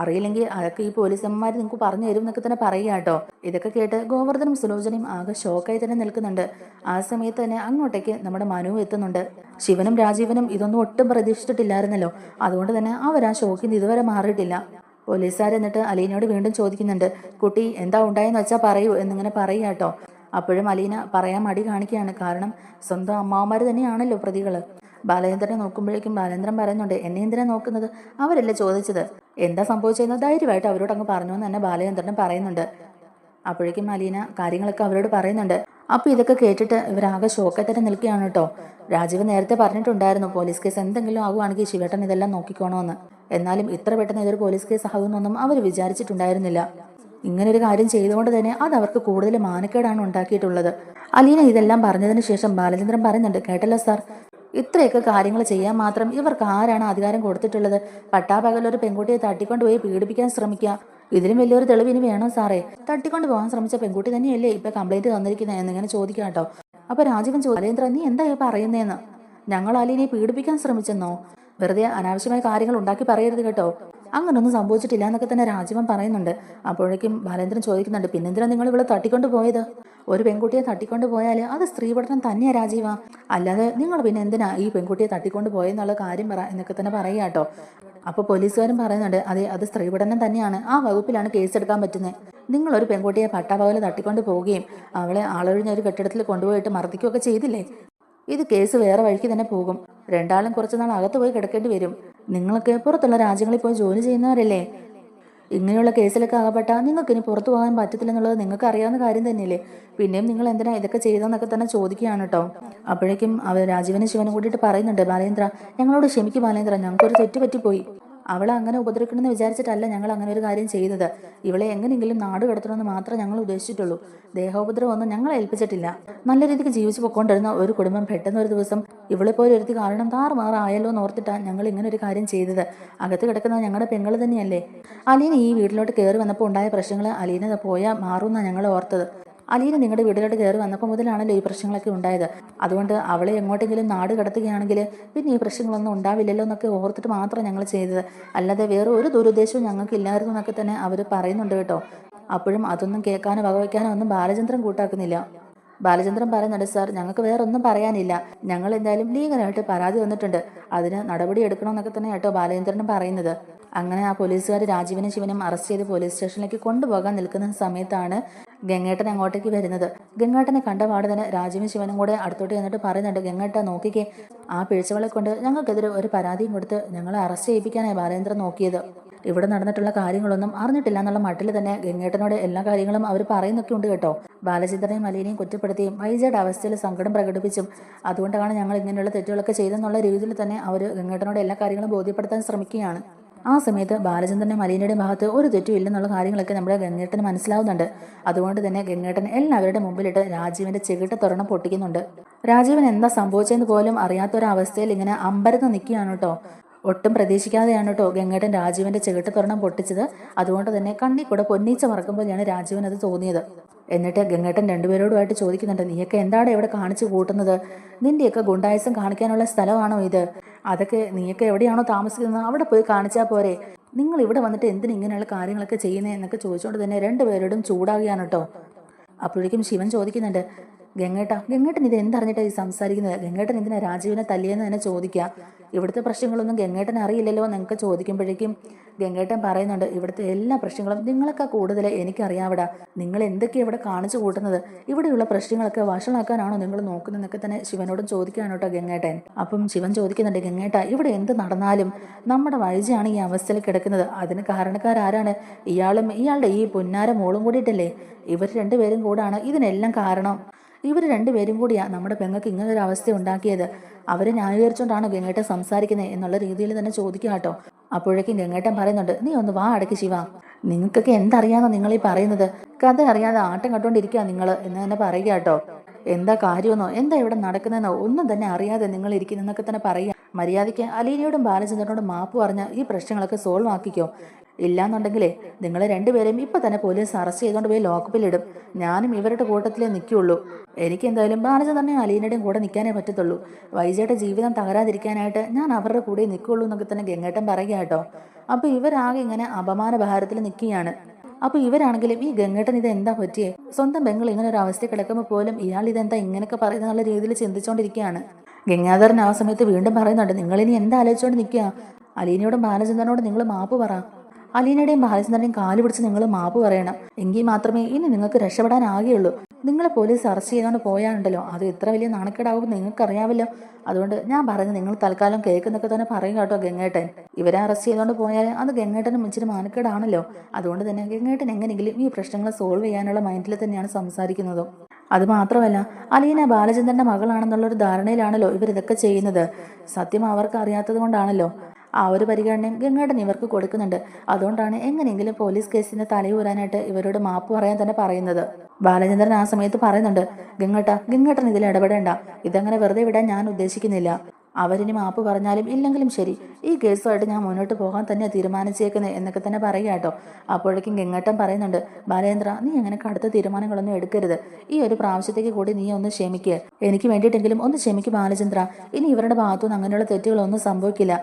അറിയില്ലെങ്കിൽ അതൊക്കെ ഈ പോലീസന്മാർ നിങ്ങൾക്ക് പറഞ്ഞു തരും എന്നൊക്കെ തന്നെ പറയുക കേട്ടോ. ഇതൊക്കെ കേട്ട് ഗോവർദ്ധനും സുലോചനയും ആകെ ഷോക്കായി തന്നെ നിൽക്കുന്നുണ്ട്. ആ സമയത്ത് തന്നെ അങ്ങോട്ടേക്ക് നമ്മുടെ മനു എത്തുന്നുണ്ട്. ശിവനും രാജീവനും ഇതൊന്നും ഒട്ടും പ്രതീക്ഷിച്ചിട്ടില്ലായിരുന്നല്ലോ. അതുകൊണ്ട് തന്നെ അവർ ആ ഷോക്കിൽ നിന്ന് ഇതുവരെ മാറിയിട്ടില്ല. പോലീസുകാർ എന്നിട്ട് അലീനയോട് വീണ്ടും ചോദിക്കുന്നുണ്ട്, കുട്ടി എന്താ ഉണ്ടായെന്ന് വെച്ചാൽ പറയൂ എന്നിങ്ങനെ പറയുക കേട്ടോ. അപ്പോഴും അലീന പറയാൻ മടി കാണിക്കുകയാണ്. കാരണം സ്വന്തം അമ്മാവന്മാർ തന്നെയാണല്ലോ പ്രതികൾ. ബാലചന്ദ്രനെ നോക്കുമ്പോഴേക്കും ബാലേന്ദ്രൻ പറയുന്നുണ്ട്, എന്നെ എന്തിനാ നോക്കുന്നത്? അവരല്ലേ ചോദിച്ചത്, എന്താ സംഭവിച്ചതെന്ന് ധൈര്യമായിട്ട് അവരോട് അങ്ങ് പറഞ്ഞു എന്ന് തന്നെ ബാലചന്ദ്രൻ പറയുന്നുണ്ട്. അപ്പോഴേക്കും അലീന കാര്യങ്ങളൊക്കെ അവരോട് പറയുന്നുണ്ട്. അപ്പോൾ ഇതൊക്കെ കേട്ടിട്ട് ഇവരാകെ ഷോക്കായി തന്നെ നിൽക്കുകയാണ് കേട്ടോ. രാജീവ് നേരത്തെ പറഞ്ഞിട്ടുണ്ടായിരുന്നു പോലീസ് കേസ് എന്തെങ്കിലും ആകുവാണെങ്കിൽ ശിവേട്ടൻ ഇതെല്ലാം നോക്കിക്കോണമെന്ന്. എന്നാലും ഇത്ര പെട്ടെന്ന് ഇതൊരു പോലീസ് കേസ് ആകുമെന്നൊന്നും അവർ വിചാരിച്ചിട്ടുണ്ടായിരുന്നില്ല. ഇങ്ങനൊരു കാര്യം ചെയ്തുകൊണ്ട് തന്നെ അത് അവർക്ക് കൂടുതൽ മാനക്കേടാണ് ഉണ്ടാക്കിയിട്ടുള്ളത്. അലീന ഇതെല്ലാം പറഞ്ഞതിന് ശേഷം ബാലചന്ദ്രൻ പറയുന്നുണ്ട്, കേട്ടല്ലോ സാർ, ഇത്രയൊക്കെ കാര്യങ്ങൾ ചെയ്യാൻ മാത്രം ഇവർക്ക് ആരാണ് അധികാരം കൊടുത്തിട്ടുള്ളത്? പട്ടാപകലൊരു പെൺകുട്ടിയെ തട്ടിക്കൊണ്ടുപോയി പീഡിപ്പിക്കാൻ ശ്രമിക്കുക, ഇതിലും വലിയൊരു തെളിവ് ഇനി വേണോ സാറേ? തട്ടിക്കൊണ്ട് പോകാൻ ശ്രമിച്ച പെൺകുട്ടി തന്നെയല്ലേ ഇപ്പൊ കംപ്ലൈന്റ് തന്നിരിക്കുന്നത് എന്നിങ്ങനെ ചോദിക്കാം കേട്ടോ. അപ്പൊ രാജീവൻ ബാലേന്ദ്ര, നീ എന്താ പറയുന്നതെന്ന്? ഞങ്ങൾ അലീനയെ പീഡിപ്പിക്കാൻ ശ്രമിച്ചെന്നോ? വെറുതെ അനാവശ്യമായ കാര്യങ്ങൾ ഉണ്ടാക്കി പറയരുത് കേട്ടോ. അങ്ങനൊന്നും സംഭവിച്ചിട്ടില്ല എന്നൊക്കെ തന്നെ രാജീവൻ പറയുന്നുണ്ട്. അപ്പോഴേക്കും ബാലേന്ദ്രൻ ചോദിക്കുന്നുണ്ട്, പിന്നെന്തിനാ നിങ്ങൾ ഇവിടെ തട്ടിക്കൊണ്ട് പോയത്? ഒരു പെൺകുട്ടിയെ തട്ടിക്കൊണ്ട് പോയാൽ അത് സ്ത്രീപഠനം തന്നെയാ രാജീവ. അല്ലാതെ നിങ്ങൾ പിന്നെ എന്തിനാ ഈ പെൺകുട്ടിയെ തട്ടിക്കൊണ്ട് പോയെന്നുള്ള കാര്യം പറ എന്നൊക്കെ തന്നെ പറയുക കേട്ടോ. അപ്പോൾ പോലീസുകാരും പറയുന്നുണ്ട്, അതെ, അത് സ്ത്രീപഠനം തന്നെയാണ്, ആ വകുപ്പിലാണ് കേസെടുക്കാൻ പറ്റുന്നത്. നിങ്ങളൊരു പെൺകുട്ടിയെ പട്ടാപകല് തട്ടിക്കൊണ്ട് പോവുകയും അവളെ ആളൊഴിഞ്ഞ ഒരു കെട്ടിടത്തിൽ കൊണ്ടുപോയിട്ട് മർദ്ദിക്കുകയൊക്കെ ചെയ്തില്ലേ? ഇത് കേസ് വേറെ വഴിക്ക് തന്നെ പോകും. രണ്ടാളും കുറച്ചുനാൾ അകത്ത് പോയി കിടക്കേണ്ടി വരും. നിങ്ങളൊക്കെ പുറത്തുള്ള രാജ്യങ്ങളിൽ പോയി ജോലി ചെയ്യുന്നവരല്ലേ? ഇങ്ങനെയുള്ള കേസിലൊക്കെ അകപ്പെട്ടാൽ നിങ്ങൾക്ക് ഇനി പുറത്തു പോകാൻ പറ്റത്തില്ലെന്നുള്ളത് നിങ്ങൾക്ക് അറിയാവുന്ന കാര്യം തന്നെയല്ലേ? പിന്നെയും നിങ്ങൾ എന്തിനാ ഇതൊക്കെ ചെയ്തതെന്നൊക്കെ തന്നെ ചോദിക്കുകയാണ് കേട്ടോ. അപ്പോഴേക്കും അവർ രാജീവനും ശിവനും കൂടിയിട്ട് പറയുന്നുണ്ട്, ബാലേന്ദ്ര, ഞങ്ങളോട് ക്ഷമിക്കും ബാലേന്ദ്ര, ഞങ്ങൾക്കൊരു തെറ്റ് പറ്റിപ്പോയി. അവളെ അങ്ങനെ ഉപദ്രവിക്കണമെന്ന് വിചാരിച്ചിട്ടല്ല ഞങ്ങൾ അങ്ങനെ ഒരു കാര്യം ചെയ്തത്. ഇവളെ എങ്ങനെയെങ്കിലും നാട് കടത്തണമെന്ന് മാത്രമേ ഞങ്ങൾ ഉദ്ദേശിച്ചിട്ടുള്ളൂ. ദേഹോപദ്രവം ഒന്നും ഞങ്ങളെ ഏൽപ്പിച്ചിട്ടില്ല. നല്ല രീതിക്ക് ജീവിച്ചു പൊക്കോണ്ടിരുന്ന ഒരു കുടുംബം പെട്ടെന്ന് ഒരു ദിവസം ഇവളെ പോലെ ഒരുത്തി കാരണം താറുമാറായല്ലോ എന്ന് ഓർത്തിട്ടാണ് ഞങ്ങൾ ഇങ്ങനെ ഒരു കാര്യം ചെയ്തത്. അകത്ത് കിടക്കുന്നത് ഞങ്ങളുടെ പെങ്ങൾ തന്നെയല്ലേ. അലീന ഈ വീട്ടിലോട്ട് കയറി വന്നപ്പോൾ ഉണ്ടായ പ്രശ്നങ്ങൾ അലീന പോയാൽ മാറുമെന്നാണ് ഞങ്ങൾ ഓർത്തത്. അലീന നിങ്ങളുടെ വീട്ടിലോട്ട് കയറി വന്നപ്പോൾ മുതലാണല്ലോ ഈ പ്രശ്നങ്ങളൊക്കെ ഉണ്ടായത്. അതുകൊണ്ട് അവളെ എങ്ങോട്ടെങ്കിലും നാട് കടത്തുകയാണെങ്കിൽ പിന്നെ ഈ പ്രശ്നങ്ങളൊന്നും ഉണ്ടാവില്ലല്ലോ എന്നൊക്കെ ഓർത്തിട്ട് മാത്രം ഞങ്ങൾ ചെയ്തത്. അല്ലാതെ വേറെ ഒരു ദുരുദ്ദേശവും ഞങ്ങൾക്ക് ഇല്ലായിരുന്നു എന്നൊക്കെ തന്നെ അവർ പറയുന്നുണ്ട് കേട്ടോ. അപ്പോഴും അതൊന്നും കേൾക്കാനോ വകവയ്ക്കാനോ ഒന്നും ബാലചന്ദ്രൻ കൂട്ടാക്കുന്നില്ല. ബാലചന്ദ്രൻ പറയുന്നുണ്ട്, സാർ, ഞങ്ങൾക്ക് വേറെ ഒന്നും പറയാനില്ല. ഞങ്ങൾ എന്തായാലും ലീഗലായിട്ട് പരാതി വന്നിട്ടുണ്ട്, അതിന് നടപടി എടുക്കണമെന്നൊക്കെ തന്നെ കേട്ടോ ബാലചന്ദ്രനും പറയുന്നത്. അങ്ങനെ ആ പോലീസുകാർ രാജീവനും ശിവനും അറസ്റ്റ് ചെയ്ത് പോലീസ് സ്റ്റേഷനിലേക്ക് കൊണ്ടുപോകാൻ നിൽക്കുന്ന സമയത്താണ് ഗംഗേട്ടൻ അങ്ങോട്ടേക്ക് വരുന്നത്. ഗംഗേട്ടനെ കണ്ട പാട് തന്നെ രാജീവും ശിവനും കൂടെ അടുത്തോട്ട് ചെന്നിട്ട് പറയുന്നുണ്ട്, ഗംഗേട്ട നോക്കിക്കേ, ആ പിഴച്ചവളെ കൊണ്ട് ഞങ്ങൾക്കെതിരെ ഒരു പരാതിയും കൊടുത്ത് ഞങ്ങളെ അറസ്റ്റ് ചെയ്യിപ്പിക്കാനായി ബാലേന്ദ്രൻ നോക്കിയത്. ഇവിടെ നടന്നിട്ടുള്ള കാര്യങ്ങളൊന്നും അറിഞ്ഞിട്ടില്ല എന്നുള്ള മട്ടിൽ തന്നെ ഗംഗേട്ടനോട് എല്ലാ കാര്യങ്ങളും അവർ പറയുന്നൊക്കെ ഉണ്ട് കേട്ടോ. ബാലചന്ദ്രനെയും അലീനയും കുറ്റപ്പെടുത്തിയും വൈജയുടെ അവസ്ഥയിൽ സങ്കടം പ്രകടിപ്പിച്ചും അതുകൊണ്ടാണ് ഞങ്ങൾ ഇങ്ങനെയുള്ള തെറ്റുകളൊക്കെ ചെയ്തെന്നുള്ള രീതിയിൽ തന്നെ അവർ ഗംഗേട്ടനോട് എല്ലാ കാര്യങ്ങളും ബോധ്യപ്പെടുത്താൻ ശ്രമിക്കുകയാണ്. ആ സമയത്ത് ബാലചന്ദ്രൻ്റെയും അലീനയുടെയും ഭാഗത്ത് ഒരു തെറ്റും ഇല്ലെന്നുള്ള കാര്യങ്ങളൊക്കെ നമ്മുടെ ഗംഗേട്ടന് മനസ്സിലാവുന്നുണ്ട്. അതുകൊണ്ട് തന്നെ ഗംഗേട്ടൻ എല്ലാവരുടെ മുമ്പിലിട്ട് രാജീവിന്റെ ചെകിട്ട തുറന്ന് പൊട്ടിക്കുന്നുണ്ട്. രാജീവൻ എന്താ സംഭവിച്ചതെന്ന് പോലും അറിയാത്തൊരവസ്ഥയിൽ ഇങ്ങനെ അമ്പരന്ന് നിൽക്കുകയാണ് കേട്ടോ. ഒട്ടും പ്രതീക്ഷിക്കാതെയാണ് കേട്ടോ ഗംഗേട്ടൻ രാജീവന്റെ ചെകിട്ട തുറണം പൊട്ടിച്ചത്. അതുകൊണ്ട് തന്നെ കണ്ണി കൂടെ പൊന്നീച്ച മറക്കുമ്പോഴാണ് രാജീവൻ അത് തോന്നിയത്. എന്നിട്ട് ഗംഗേട്ടൻ രണ്ടുപേരോടുമായിട്ട് ചോദിക്കുന്നുണ്ട്, നീയൊക്കെ എന്താണ് ഇവിടെ കാണിച്ചു കൂട്ടുന്നത്? നിന്റെയൊക്കെ ഗുണ്ടായസം കാണിക്കാനുള്ള സ്ഥലമാണോ ഇത്? അതൊക്കെ നീയൊക്കെ എവിടെയാണോ താമസിക്കുന്നത് അവിടെ പോയി കാണിച്ചാൽ പോരെ. നിങ്ങൾ ഇവിടെ വന്നിട്ട് എന്തിനും ഇങ്ങനെയുള്ള കാര്യങ്ങളൊക്കെ ചെയ്യുന്നത് എന്നൊക്കെ ചോദിച്ചുകൊണ്ട് തന്നെ രണ്ടുപേരോടും ചൂടാകുകയാണ് കേട്ടോ. അപ്പോഴേക്കും ശിവൻ ചോദിക്കുന്നുണ്ട്, ഗംഗേട്ടൻ ഇത് എന്തറിഞ്ഞിട്ടാണ് ഈ സംസാരിക്കുന്നത്? ഗംഗേട്ടൻ എന്തിനാ രാജീവിനെ തല്ലിയെന്ന് തന്നെ ചോദിക്കുക. ഇവിടുത്തെ പ്രശ്നങ്ങളൊന്നും ഗംഗേട്ടൻ അറിയില്ലല്ലോ എന്നൊക്കെ ചോദിക്കുമ്പോഴേക്കും ഗംഗേട്ടൻ പറയുന്നുണ്ട്, ഇവിടുത്തെ എല്ലാ പ്രശ്നങ്ങളും നിങ്ങളൊക്കെ കൂടുതൽ എനിക്കറിയാവിടാ. നിങ്ങൾ എന്തൊക്കെയാണ് ഇവിടെ കാണിച്ചു കൂട്ടുന്നത്? ഇവിടെയുള്ള പ്രശ്നങ്ങളൊക്കെ വഷളാക്കാനാണോ നിങ്ങൾ നോക്കുന്നതെന്നൊക്കെ തന്നെ ശിവനോടും ചോദിക്കുകയാണ് കേട്ടോ ഗംഗേട്ടൻ. അപ്പം ശിവൻ ചോദിക്കുന്നുണ്ട്, ഗംഗേട്ട, ഇവിടെ എന്ത് നടന്നാലും നമ്മുടെ വൈജയാണ് ഈ അവസ്ഥയിൽ കിടക്കുന്നത്. അതിന് കാരണക്കാരാരാണ്? ഇയാളും ഇയാളുടെ ഈ പുന്നാര മോളും കൂടിയിട്ടല്ലേ? ഇവർ രണ്ടുപേരും കൂടാണ് ഇതിനെല്ലാം കാരണം. ഇവർ രണ്ടുപേരും കൂടിയാ നമ്മുടെ പെങ്ങൾക്ക് ഇങ്ങനൊരു അവസ്ഥ ഉണ്ടാക്കിയത്. അവരെ ന്യായീകരിച്ചുകൊണ്ടാണ് ഗംഗേട്ടൻ സംസാരിക്കുന്നത് എന്നുള്ള രീതിയിൽ തന്നെ ചോദിക്കുക കേട്ടോ. അപ്പോഴേക്കും ഗംഗേട്ടൻ പറയുന്നുണ്ട്, നീ ഒന്ന് വാ അടക്കി ശിവ, നിങ്ങൾക്കൊക്കെ എന്തറിയാന്നോ നിങ്ങൾ ഈ പറയുന്നത്? കഥ അറിയാതെ ആട്ടം കട്ടുകൊണ്ടിരിക്കുക നിങ്ങൾ എന്ന് തന്നെ പറയുക കേട്ടോ. എന്താ കാര്യമെന്നോ എന്താ ഇവിടെ നടക്കുന്നതെന്നോ ഒന്നും തന്നെ അറിയാതെ നിങ്ങൾ ഇരിക്കുന്നതെന്നൊക്കെ തന്നെ പറയുക. മര്യാദയ്ക്ക് അലീനയോടും ബാലചന്ദ്രനോടും മാപ്പ് പറഞ്ഞ് ഈ പ്രശ്നങ്ങളൊക്കെ സോൾവ് ആക്കിക്കോ. ഇല്ലാന്നുണ്ടെങ്കിലേ നിങ്ങളെ രണ്ടുപേരെയും ഇപ്പൊ തന്നെ പോലീസ് അറസ്റ്റ് ചെയ്തുകൊണ്ട് പോയി ലോക്കപ്പിലിടും. ഞാനും ഇവരുടെ കൂട്ടത്തിലേ നിൽക്കുകയുള്ളൂ. എനിക്ക് എന്തായാലും ബാലചന്ദ്രനെയും അലീനയുടെയും കൂടെ നിൽക്കാനേ പറ്റത്തുള്ളൂ. വൈജയുടെ ജീവിതം തകരാതിരിക്കാനായിട്ട് ഞാൻ അവരുടെ കൂടെ നിൽക്കുകയുള്ളൂ എന്നൊക്കെ തന്നെ ഗംഗേട്ടൻ പറയുക കേട്ടോ. അപ്പൊ ഇവരാകെ ഇങ്ങനെ അപമാന ഭാരത്തിൽ നിൽക്കുകയാണ്. അപ്പൊ ഇവരാണെങ്കിലും ഈ ഗംഗേട്ടൻ ഇത് എന്താ പറ്റിയേ? സ്വന്തം പെങ്ങൾ ഇങ്ങനെ ഒരു അവസ്ഥ കിടക്കുമ്പോൾ പോലും ഇയാൾ ഇതെന്താ ഇങ്ങനെയൊക്കെ പറയുന്നുള്ള രീതിയിൽ ചിന്തിച്ചുകൊണ്ടിരിക്കുകയാണ്. ഗംഗാധരൻ ആ സമയത്ത് വീണ്ടും പറയുന്നുണ്ട്, നിങ്ങളിനി എന്താ ആലോചിച്ചുകൊണ്ട് നിൽക്കുക? അലീനയോടും ബാലചന്ദ്രനോടും നിങ്ങൾ മാപ്പ് പറ. അലീനയുടെയും ബാലചന്ദ്രന്റെയും കാല് പിടിച്ച് നിങ്ങൾ മാപ്പ് പറയണം. എങ്കിൽ മാത്രമേ ഇനി നിങ്ങൾക്ക് രക്ഷപ്പെടാനാകുകയുള്ളൂ. നിങ്ങളെ പോലീസ് അറസ്റ്റ് ചെയ്തുകൊണ്ട് പോയാലുണ്ടല്ലോ അത് ഇത്ര വലിയ നാണക്കേടാവും നിങ്ങൾക്കറിയാമല്ലോ. അതുകൊണ്ട് ഞാൻ പറയുന്നത് നിങ്ങൾ തൽക്കാലം കേൾക്കുന്നൊക്കെ തന്നെ പറയും കേട്ടോ ഗംഗേട്ടൻ. ഇവരെ അറസ്റ്റ് ചെയ്തുകൊണ്ട് പോയാൽ അത് ഗംഗേട്ടനും ഇച്ചിരി മാനക്കേടാണല്ലോ. അതുകൊണ്ട് തന്നെ ഗംഗേട്ടൻ എങ്ങനെയെങ്കിലും ഈ പ്രശ്നങ്ങൾ സോൾവ് ചെയ്യാനുള്ള മൈൻഡിൽ തന്നെയാണ് സംസാരിക്കുന്നതും. അത് മാത്രമല്ല അലീന ബാലചന്ദ്രന്റെ മകളാണെന്നുള്ളൊരു ധാരണയിലാണല്ലോ ഇവരിതൊക്കെ ചെയ്യുന്നത്. സത്യം അവർക്ക് അറിയാത്തത് കൊണ്ടാണല്ലോ. ആ ഒരു പരിഗണനയും ഗംഗേട്ടൻ ഇവർക്ക് കൊടുക്കുന്നുണ്ട്. അതുകൊണ്ടാണ് എങ്ങനെയെങ്കിലും പോലീസ് കേസിന്റെ തലയൂരാനായിട്ട് ഇവരോട് മാപ്പ് പറയാൻ തന്നെ പറയുന്നത്. ബാലചന്ദ്രൻ ആ സമയത്ത് പറയുന്നുണ്ട്, ഗംഗേട്ടൻ ഇതിൽ ഇടപെടേണ്ട. ഇതങ്ങനെ വെറുതെ വിടാൻ ഞാൻ ഉദ്ദേശിക്കുന്നില്ല. അവരിനി മാപ്പ് പറഞ്ഞാലും ഇല്ലെങ്കിലും ശരി, ഈ കേസുമായിട്ട് ഞാൻ മുന്നോട്ട് പോകാൻ തന്നെ തീരുമാനിച്ചേക്കുന്നത് എന്നൊക്കെ തന്നെ പറയുക കേട്ടോ. അപ്പോഴേക്കും ഗംഗേട്ടൻ പറയുന്നുണ്ട്, ബാലേന്ദ്ര നീ അങ്ങനെ കടുത്ത തീരുമാനങ്ങളൊന്നും എടുക്കരുത്. ഈ ഒരു പ്രാവശ്യത്തേക്ക് കൂടി നീ ഒന്ന് ക്ഷമിക്കുക. എനിക്ക് വേണ്ടിയിട്ടെങ്കിലും ഒന്ന് ക്ഷമിക്കും ബാലചന്ദ്ര. ഇനി ഇവരുടെ ഭാഗത്തുനിന്ന് അങ്ങനെയുള്ള തെറ്റുകളൊന്നും സംഭവിക്കില്ല.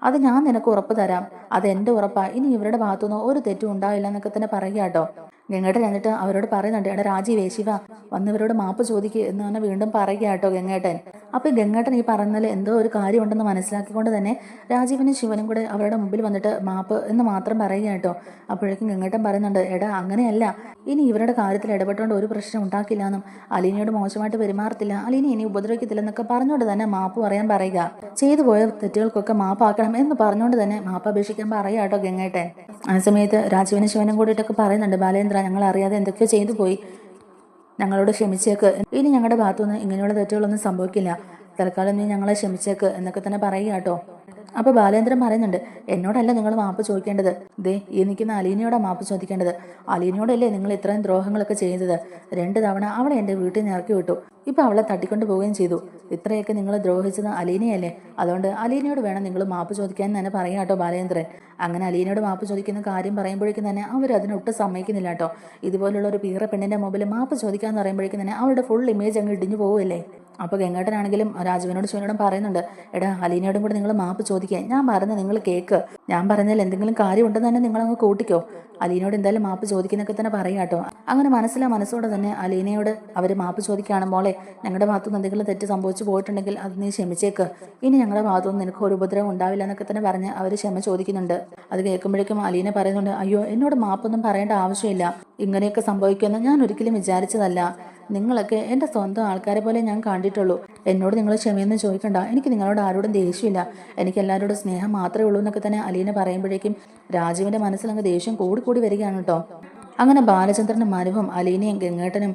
അത് ഞാൻ നിനക്ക് ഉറപ്പ് തരാം. അത് എൻ്റെ ഉറപ്പാ. ഇനി ഇവരുടെ ഭാഗത്തുനിന്ന് ഒരു തെറ്റും ഉണ്ടാവില്ല എന്നൊക്കെ തന്നെ പറയുക കേട്ടോ. ഗംഗേട്ടൻ എന്നിട്ട് അവരോട് പറയുന്നുണ്ട്, എടാ രാജീവേ ശിവ വന്നിവരോട് മാപ്പ് ചോദിക്കുക എന്ന് തന്നെ വീണ്ടും പറയുക കേട്ടോ ഗംഗേട്ടൻ. അപ്പൊ ഗംഗേട്ടൻ ഈ പറഞ്ഞാൽ എന്തോ ഒരു കാര്യമുണ്ടെന്ന് മനസ്സിലാക്കിക്കൊണ്ട് തന്നെ രാജീവനും ശിവനും കൂടെ അവരുടെ മുമ്പിൽ വന്നിട്ട് മാപ്പ് എന്ന് മാത്രം പറയുക കേട്ടോ. അപ്പോഴേക്കും ഗംഗേട്ടൻ പറയുന്നുണ്ട്, എടാ അങ്ങനെയല്ല, ഇനി ഇവരുടെ കാര്യത്തിൽ ഇടപെട്ടുകൊണ്ട് ഒരു പ്രശ്നം ഉണ്ടാക്കില്ല എന്നും അലീനയോട് മോശമായിട്ട് പെരുമാറത്തില്ല, അലീന ഇനി ഉപദ്രവിക്കത്തില്ലെന്നൊക്കെ പറഞ്ഞുകൊണ്ട് തന്നെ മാപ്പ് പറയാൻ പറയുക. ചെയ്തു പോയ തെറ്റുകൾക്കൊക്കെ മാപ്പാക്കണം എന്ന് പറഞ്ഞുകൊണ്ട് തന്നെ മാപ്പ് അപേക്ഷിക്കാൻ പറയുക കേട്ടോ ഗംഗേട്ടൻ. ആ സമയത്ത് രാജീവനും ശിവനും കൂടിയിട്ടൊക്കെ പറയുന്നുണ്ട്, ബാലേന്ദ്ര ഞങ്ങൾ അറിയാതെ എന്തൊക്കെയോ ചെയ്തു പോയി, ഞങ്ങളോട് ക്ഷമിച്ചേക്ക്. ഇനി ഞങ്ങളുടെ ഭാഗത്തുനിന്ന് ഇങ്ങനെയുള്ള തെറ്റുകളൊന്നും സംഭവിക്കില്ല. തൽക്കാലം നീ ഞങ്ങളെ ക്ഷമിച്ചേക്ക് എന്നൊക്കെ തന്നെ പറയുക കേട്ടോ. അപ്പൊ ബാലേന്ദ്രൻ പറയുന്നുണ്ട്, എന്നോടല്ല നിങ്ങൾ മാപ്പ് ചോദിക്കേണ്ടത്, ദേ ഈ നിൽക്കുന്ന അലീനയോടാ മാപ്പ് ചോദിക്കേണ്ടത്. അലീനയോടല്ലേ നിങ്ങൾ ഇത്രയും ദ്രോഹങ്ങളൊക്കെ ചെയ്തത്. 2 തവണ അവളെ എൻ്റെ വീട്ടിൽ നിന്ന് ഇറക്കി വിട്ടു. ഇപ്പൊ അവളെ തട്ടിക്കൊണ്ട് പോവുകയും ചെയ്തു. ഇത്രയൊക്കെ നിങ്ങൾ ദ്രോഹിച്ചത് അലീനയല്ലേ. അതുകൊണ്ട് അലീനയോട് വേണം നിങ്ങൾ മാപ്പ് ചോദിക്കാൻ തന്നെ പറയാം കേട്ടോ ബാലേന്ദ്രൻ. അങ്ങനെ അലീനയോട് മാപ്പ് ചോദിക്കുന്ന കാര്യം പറയുമ്പോഴേക്കും തന്നെ അവർ അതിനൊട്ടും സമ്മതിക്കുന്നില്ല കേട്ടോ. ഇതുപോലുള്ള ഒരു പീറ പെണ്ണിന്റെ മുമ്പിൽ മാപ്പ് ചോദിക്കാന്ന് പറയുമ്പോഴേക്കും തന്നെ അവരുടെ ഫുൾ ഇമേജ് അങ്ങ് ഇടിഞ്ഞു പോവുമല്ലേ. അപ്പൊ ഗംഗേട്ടനാണെങ്കിലും രാജുവിനോട് ശിവനോടും പറയുന്നുണ്ട്, എടാ അലീനയോടും കൂടെ നിങ്ങൾ മാപ്പ് ചോദിക്കുക. ഞാൻ പറയുന്നത് നിങ്ങൾ കേക്ക്. ഞാൻ പറഞ്ഞാൽ എന്തെങ്കിലും കാര്യം ഉണ്ടെന്ന് തന്നെ നിങ്ങളങ്ങ് കൂട്ടിക്കോ. അലീനയോട് എന്തായാലും മാപ്പ് ചോദിക്കുന്നൊക്കെ തന്നെ പറയാം കേട്ടോ. അങ്ങനെ മനസ്സിലോടെ തന്നെ അലീനയോട് അവർ മാപ്പ് ചോദിക്കുകയാണ്, മോളെ ഞങ്ങളുടെ ഭാഗത്തുനിന്ന് എന്തെങ്കിലും തെറ്റ് സംഭവിച്ചു പോയിട്ടുണ്ടെങ്കിൽ അത് നീ ക്ഷമിച്ചേക്ക്. ഇനി ഞങ്ങളുടെ ഭാഗത്തുനിന്ന് നിനക്ക് ഒരു ഉപദ്രവം ഉണ്ടാവില്ല എന്നൊക്കെ തന്നെ പറഞ്ഞ് അവർ ക്ഷമ ചോദിക്കുന്നുണ്ട്. അത് കേൾക്കുമ്പോഴേക്കും അലീന പറയുന്നുണ്ട്, അയ്യോ എന്നോട് മാപ്പൊന്നും പറയേണ്ട ആവശ്യമില്ല. ഇങ്ങനെയൊക്കെ സംഭവിക്കുമെന്ന് ഞാൻ ഒരിക്കലും വിചാരിച്ചതല്ല. നിങ്ങളൊക്കെ എൻ്റെ സ്വന്തം ആൾക്കാരെ പോലെ ഞാൻ കണ്ടിട്ടുള്ളൂ. എന്നോട് നിങ്ങൾ ക്ഷമയൊന്നും ചോദിക്കണ്ട. എനിക്ക് നിങ്ങളോട് ആരോടും ദേഷ്യമില്ല. എനിക്ക് എല്ലാവരോടും സ്നേഹം മാത്രമേ ഉള്ളൂ എന്നൊക്കെ തന്നെ അലീന പറയുമ്പോഴേക്കും രാജുവിൻ്റെ മനസ്സിലങ്ങ് ദേഷ്യം കൂടി വരികയാണ് കേട്ടോ. അങ്ങനെ ബാലചന്ദ്രനും മനുവും അലീനയും ഗംഗേട്ടനും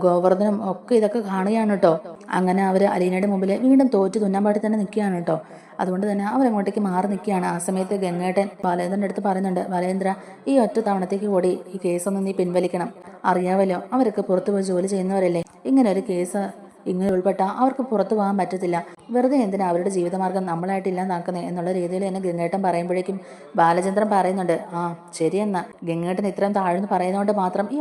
ഗോവർദ്ധനും ഒക്കെ ഇതൊക്കെ കാണുകയാണ് കേട്ടോ. അങ്ങനെ അവർ അലീനയുടെ മുമ്പിൽ വീണ്ടും തോറ്റു തുന്നാമ്പാടി തന്നെ നിൽക്കുകയാണ് കേട്ടോ. അതുകൊണ്ട് തന്നെ അവരങ്ങോട്ടേക്ക് മാറി നിൽക്കുകയാണ്. ആ സമയത്ത് ഗംഗേട്ടൻ ബാലേന്ദ്രൻ്റെ അടുത്ത് പറയുന്നുണ്ട്, ബാലേന്ദ്ര ഈ ഒറ്റ തവണത്തേക്ക് കൂടി ഈ കേസൊന്നും നീ പിൻവലിക്കണം. അറിയാമല്ലോ അവരൊക്കെ പുറത്തു പോയി ജോലി ചെയ്യുന്നവരല്ലേ. ഇങ്ങനെ ഒരു കേസ് ഇങ്ങനെ ഉൾപ്പെട്ട അവർക്ക് പുറത്തു പോകാൻ പറ്റത്തില്ല. വെറുതെ എന്തിനാ അവരുടെ ജീവിതമാർഗം നമ്മളായിട്ട് ഇല്ലാതാക്കുന്നത് എന്നുള്ള രീതിയിൽ തന്നെ ഗംഗേട്ടൻ പറയുമ്പോഴേക്കും ബാലചന്ദ്രൻ പറയുന്നുണ്ട്, ആ ശരിയെന്നാ ഗംഗേട്ടൻ ഇത്രയും താഴ്ന്നു പറയുന്നതുകൊണ്ട് മാത്രം ഈ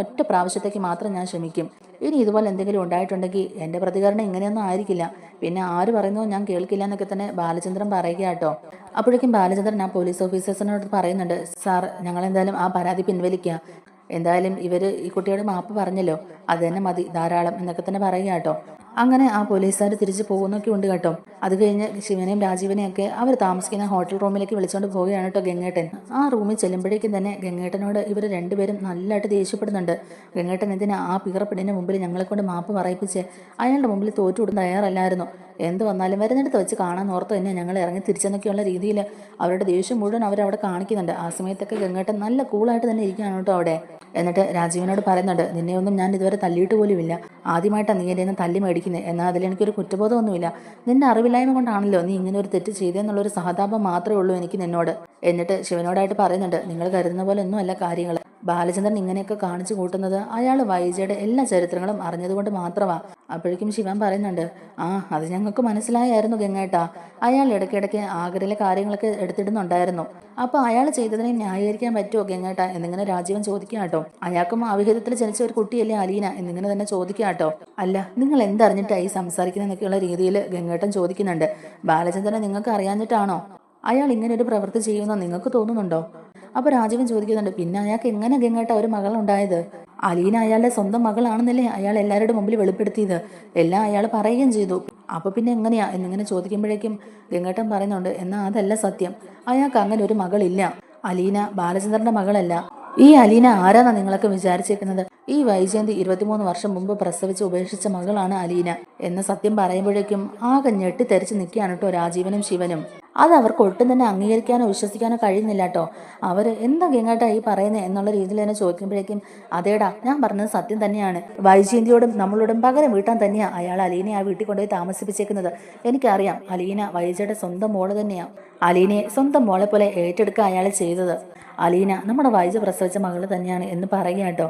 ഒറ്റ പ്രാവശ്യത്തേക്ക് മാത്രം ഞാൻ ക്ഷമിക്കും. ഇനി ഇതുപോലെ എന്തെങ്കിലും ഉണ്ടായിട്ടുണ്ടെങ്കിൽ എൻ്റെ പ്രതികരണം ഇങ്ങനെയൊന്നും ആയിരിക്കില്ല. പിന്നെ ആര് പറയുന്നോ ഞാൻ കേൾക്കില്ല എന്നൊക്കെ തന്നെ ബാലചന്ദ്രൻ പറയുക കേട്ടോ. അപ്പോഴേക്കും ബാലചന്ദ്രൻ ആ പോലീസ് ഓഫീസേഴ്സിനോട് പറയുന്നുണ്ട്, സാർ ഞങ്ങളെന്തായാലും ആ പരാതി പിൻവലിക്കുക. എന്തായാലും ഇവർ ഈ കുട്ടിയോട് മാപ്പ് പറഞ്ഞല്ലോ, അത് തന്നെ മതി ധാരാളം എന്നൊക്കെ തന്നെ പറയുക കേട്ടോ. അങ്ങനെ ആ പോലീസുകാർ തിരിച്ചു പോകുന്നൊക്കെ ഉണ്ട് കേട്ടോ. അത് കഴിഞ്ഞ് ശിവനെയും രാജീവനെയും ഒക്കെ അവർ താമസിക്കുന്ന ഹോട്ടൽ റൂമിലേക്ക് വിളിച്ചുകൊണ്ട് പോവുകയാണ് കേട്ടോ ഗംഗേട്ടൻ. ആ റൂമിൽ ചെല്ലുമ്പോഴേക്കും തന്നെ ഗംഗേട്ടനോട് ഇവർ രണ്ടുപേരും നല്ലതായിട്ട് ദേഷ്യപ്പെടുന്നുണ്ട്. ഗംഗേട്ടൻ എന്തിനാ ആ പീറപ്പെടിൻ്റെ മുമ്പിൽ ഞങ്ങളെ കൊണ്ട് മാപ്പ് പറയിപ്പിച്ച് അയാളുടെ മുമ്പിൽ തോറ്റുവിടുന്ന തയ്യാറല്ലായിരുന്നു. എന്ത് വന്നാലും വരുന്നിടത്ത് വെച്ച് കാണാൻ ഓർത്ത് തന്നെ ഞങ്ങൾ ഇറങ്ങി തിരിച്ചെന്നൊക്കെയുള്ള രീതിയിൽ അവരുടെ ദേഷ്യം മുഴുവൻ അവരവിടെ കാണിക്കുന്നുണ്ട്. ആ സമയത്തൊക്കെ ഗംഗേട്ടൻ നല്ല കൂളായിട്ട് തന്നെ ഇരിക്കുകയാണ് കേട്ടോ അവിടെ. എന്നിട്ട് രാജീവനോട് പറയുന്നുണ്ട്, നിന്നെയൊന്നും ഞാൻ ഇതുവരെ തല്ലിയിട്ട് പോലുമില്ല. ആദ്യമായിട്ടാണ് നീ എൻ്റെ തല്ലി മേടിക്കുന്നത്. എന്നാൽ അതിലെനിക്കൊരു കുറ്റബോധമൊന്നുമില്ല. നിന്റെ അറിവില്ലായ്മ കൊണ്ടാണല്ലോ നീ ഇങ്ങനെ ഒരു തെറ്റ് ചെയ്തെന്നുള്ളൊരു സഹതാപം മാത്രമേ ഉള്ളൂ എനിക്ക് നിന്നോട്. എന്നിട്ട് ശിവനോടായിട്ട് പറയുന്നുണ്ട്, നിങ്ങൾ കരുതുന്ന പോലെ ഒന്നുമല്ല കാര്യങ്ങൾ. ബാലചന്ദ്രൻ ഇങ്ങനെയൊക്കെ കാണിച്ചു കൂട്ടുന്നത് അയാൾ വൈജയുടെ എല്ലാ ചരിത്രങ്ങളും അറിഞ്ഞതുകൊണ്ട് മാത്രമാണ്. അപ്പോഴേക്കും ശിവൻ പറയുന്നുണ്ട്, ആ അത് ഞങ്ങൾക്ക് മനസ്സിലായായിരുന്നു ഗംഗേട്ടാ. അയാൾ ഇടയ്ക്കിടയ്ക്ക് ആഗ്രയിലെ കാര്യങ്ങളൊക്കെ എടുത്തിടുന്നുണ്ടായിരുന്നു. അപ്പോൾ അയാൾ ചെയ്തതിനെ ന്യായീകരിക്കാൻ പറ്റുമോ ഗംഗേട്ടാ എന്നിങ്ങനെ രാജീവൻ ചോദിക്കുക കേട്ടോ. അയാൾക്കും അവിഹിതത്തിൽ ജനിച്ച ഒരു കുട്ടിയല്ലേ അലീന എന്നിങ്ങനെ തന്നെ ചോദിക്കുക കേട്ടോ. അല്ല നിങ്ങൾ എന്തറിഞ്ഞിട്ടായി സംസാരിക്കുന്നതെന്നൊക്കെയുള്ള രീതിയിൽ ഗംഗേട്ടൻ ചോദിക്കുന്നുണ്ട്. ബാലചന്ദ്രനെ നിങ്ങൾക്ക് അറിയാഞ്ഞിട്ടാണോ അയാൾ ഇങ്ങനെ ഒരു പ്രവൃത്തി ചെയ്യുമെന്ന് നിങ്ങൾക്ക് തോന്നുന്നുണ്ടോ? അപ്പൊ രാജീവൻ ചോദിക്കുന്നുണ്ട്, പിന്നെ അയാൾക്ക് എങ്ങനെ ഗംഗേട്ട ഒരു മകളുണ്ടായത്? അലീന അയാളുടെ സ്വന്തം മകളാണെന്നല്ലേ അയാൾ എല്ലാവരുടെ മുമ്പിൽ വെളിപ്പെടുത്തിയത്. എല്ലാം അയാൾ പറയുകയും ചെയ്തു. അപ്പൊ പിന്നെ എങ്ങനെയാ എന്നിങ്ങനെ ചോദിക്കുമ്പോഴേക്കും ഗംഗേട്ടൻ പറയുന്നുണ്ട്, എന്നാൽ അതല്ല സത്യം. അയാൾക്ക് അങ്ങനെ ഒരു മകളില്ല. അലീന ബാലചന്ദ്രന്റെ മകളല്ല. ഈ അലീന ആരാന്നാ നിങ്ങളൊക്കെ വിചാരിച്ചേക്കുന്നത്? ഈ വൈജയന്തി 23 വർഷം മുമ്പ് പ്രസവിച്ച് ഉപേക്ഷിച്ച മകളാണ് അലീന എന്ന് സത്യം പറയുമ്പോഴേക്കും ആകെ ഞെട്ടിത്തെറിച്ച് നിൽക്കുകയാണ് കേട്ടോ രാജീവനും ശിവനും. അത് അവർക്ക് ഒട്ടും തന്നെ അംഗീകരിക്കാനോ വിശ്വസിക്കാനോ കഴിയുന്നില്ല കേട്ടോ. അവര് എന്താ ഗംഗാട്ടാ ഈ പറയുന്നത് എന്നുള്ള രീതിയിൽ തന്നെ ചോദിക്കുമ്പോഴേക്കും, അതേടാ ഞാൻ പറഞ്ഞത് സത്യം തന്നെയാണ്. വൈജയന്തിയോടും നമ്മളോടും പകരം വീട്ടാൻ തന്നെയാ അയാൾ അലീനയെ ആ വീട്ടിൽ കൊണ്ടുപോയി താമസിപ്പിച്ചേക്കുന്നത്. എനിക്കറിയാം, അലീന വൈജയുടെ സ്വന്തം മോള് തന്നെയാ. അലീനയെ സ്വന്തം മോളെ പോലെ ഏറ്റെടുക്കുക അയാൾ ചെയ്തത്. അലീന നമ്മുടെ വൈജ പ്രസവിച്ച മകള് തന്നെയാണ് എന്ന് പറയുക കേട്ടോ.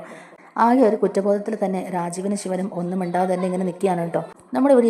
ആകെ ഒരു കുറ്റബോധത്തിൽ തന്നെ രാജീവനും ശിവനും ഒന്നും മിണ്ടാതെ തന്നെ ഇങ്ങനെ നിൽക്കുകയാണ് കേട്ടോ. നമ്മുടെ ഇവിടെ